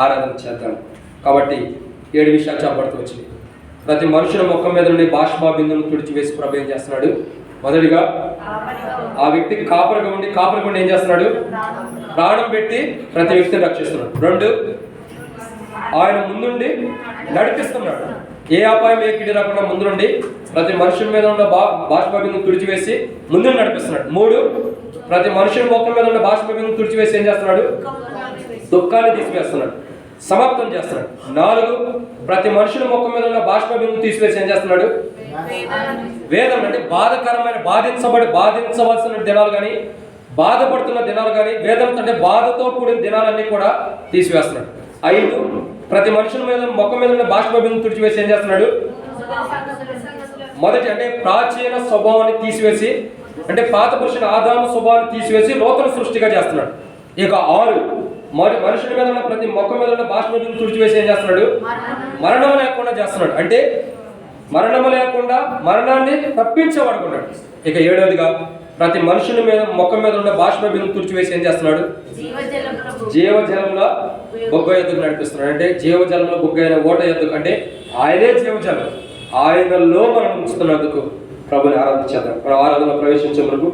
ఆరాధన చేద్దాం. కాబట్టి 7 విషయాలు చెప్పబడుతూ వచ్చింది. ప్రతి మనుషుల ముఖం మీద నుండి బాష్ప బిందువును తుడిచివేసి ప్రభు ఏం చేస్తున్నాడు? మొదటిగా ఆ వ్యక్తికి కాపరిగా ఉండి ఏం చేస్తున్నాడు? ప్రాణం పెట్టి ప్రతి వ్యక్తిని రక్షిస్తున్నాడు. 2, ఆయన ముందుండి నడిపిస్తున్నాడు. ఏ అపాయం ఏ కిడి రాకుండా ముందు నుండి ప్రతి మనుషుల మీద ఉన్న బాష్ప బిందువును తుడిచివేసి ముందు నడిపిస్తున్నాడు. 3, ప్రతి మనుషుల ముఖం మీద ఉన్న బాష్ప బిందువును తుడిచివేసి ఏం చేస్తున్నాడు? దుఃఖాన్ని తీసివేస్తున్నాడు, సమాప్తం చేస్తున్నాడు. 4, ప్రతి మనుషుల ముఖం మీద ఉన్న బాష్ప బిందువును తీసివేసి ఏం చేస్తున్నాడు? వేదన అంటే బాధకరమైన, బాధించవలసిన దినాలు కానీ, బాధపడుతున్న దినాలు కానీ, వేదన అంటే బాధతో కూడిన దినాలన్నీ కూడా తీసివేస్తున్నాడు. 5, ప్రతి మనుషుల మీద ముఖం మీద ఉన్న బాష్ప బిందువును తుడిచివేసి ఏం చేస్తున్నాడు? మొదటి అంటే ప్రాచీన స్వభావాన్ని తీసివేసి, అంటే పాత పురుషుని ఆదాము స్వభావాన్ని తీసివేసి నూతన సృష్టిగా చేస్తున్నాడు. ఇక 6, మనుషుల మీద ఉన్న ప్రతి ముఖం మీద ఉన్న బాష్ప బిందువును తుడిచివేసి ఏం చేస్తున్నాడు? మరణం లేకుండా చేస్తున్నాడు. అంటే మరణము లేకుండా మరణాన్ని తప్పించబడుకున్నాడు. ఇక 7వదిగా ప్రతి మనుషుల మీద ముఖం మీద ఉన్న బాష్ప బిందువును తుడిచివేసి ఏం చేస్తున్నాడు? జీవజలంలో బొగ్గ ఎద్దుకు నడిపిస్తున్నాడు. అంటే జీవజలంలో బొగ్గ అయిన ఓట ఎద్దుకు, అంటే ఆయనే జీవజలం, ఆయనలో మనం ఉంచుతున్నందుకు ప్రభుని ఆరాధించేద్దాం. మన ఆరాధనలో ప్రవేశించే వరకు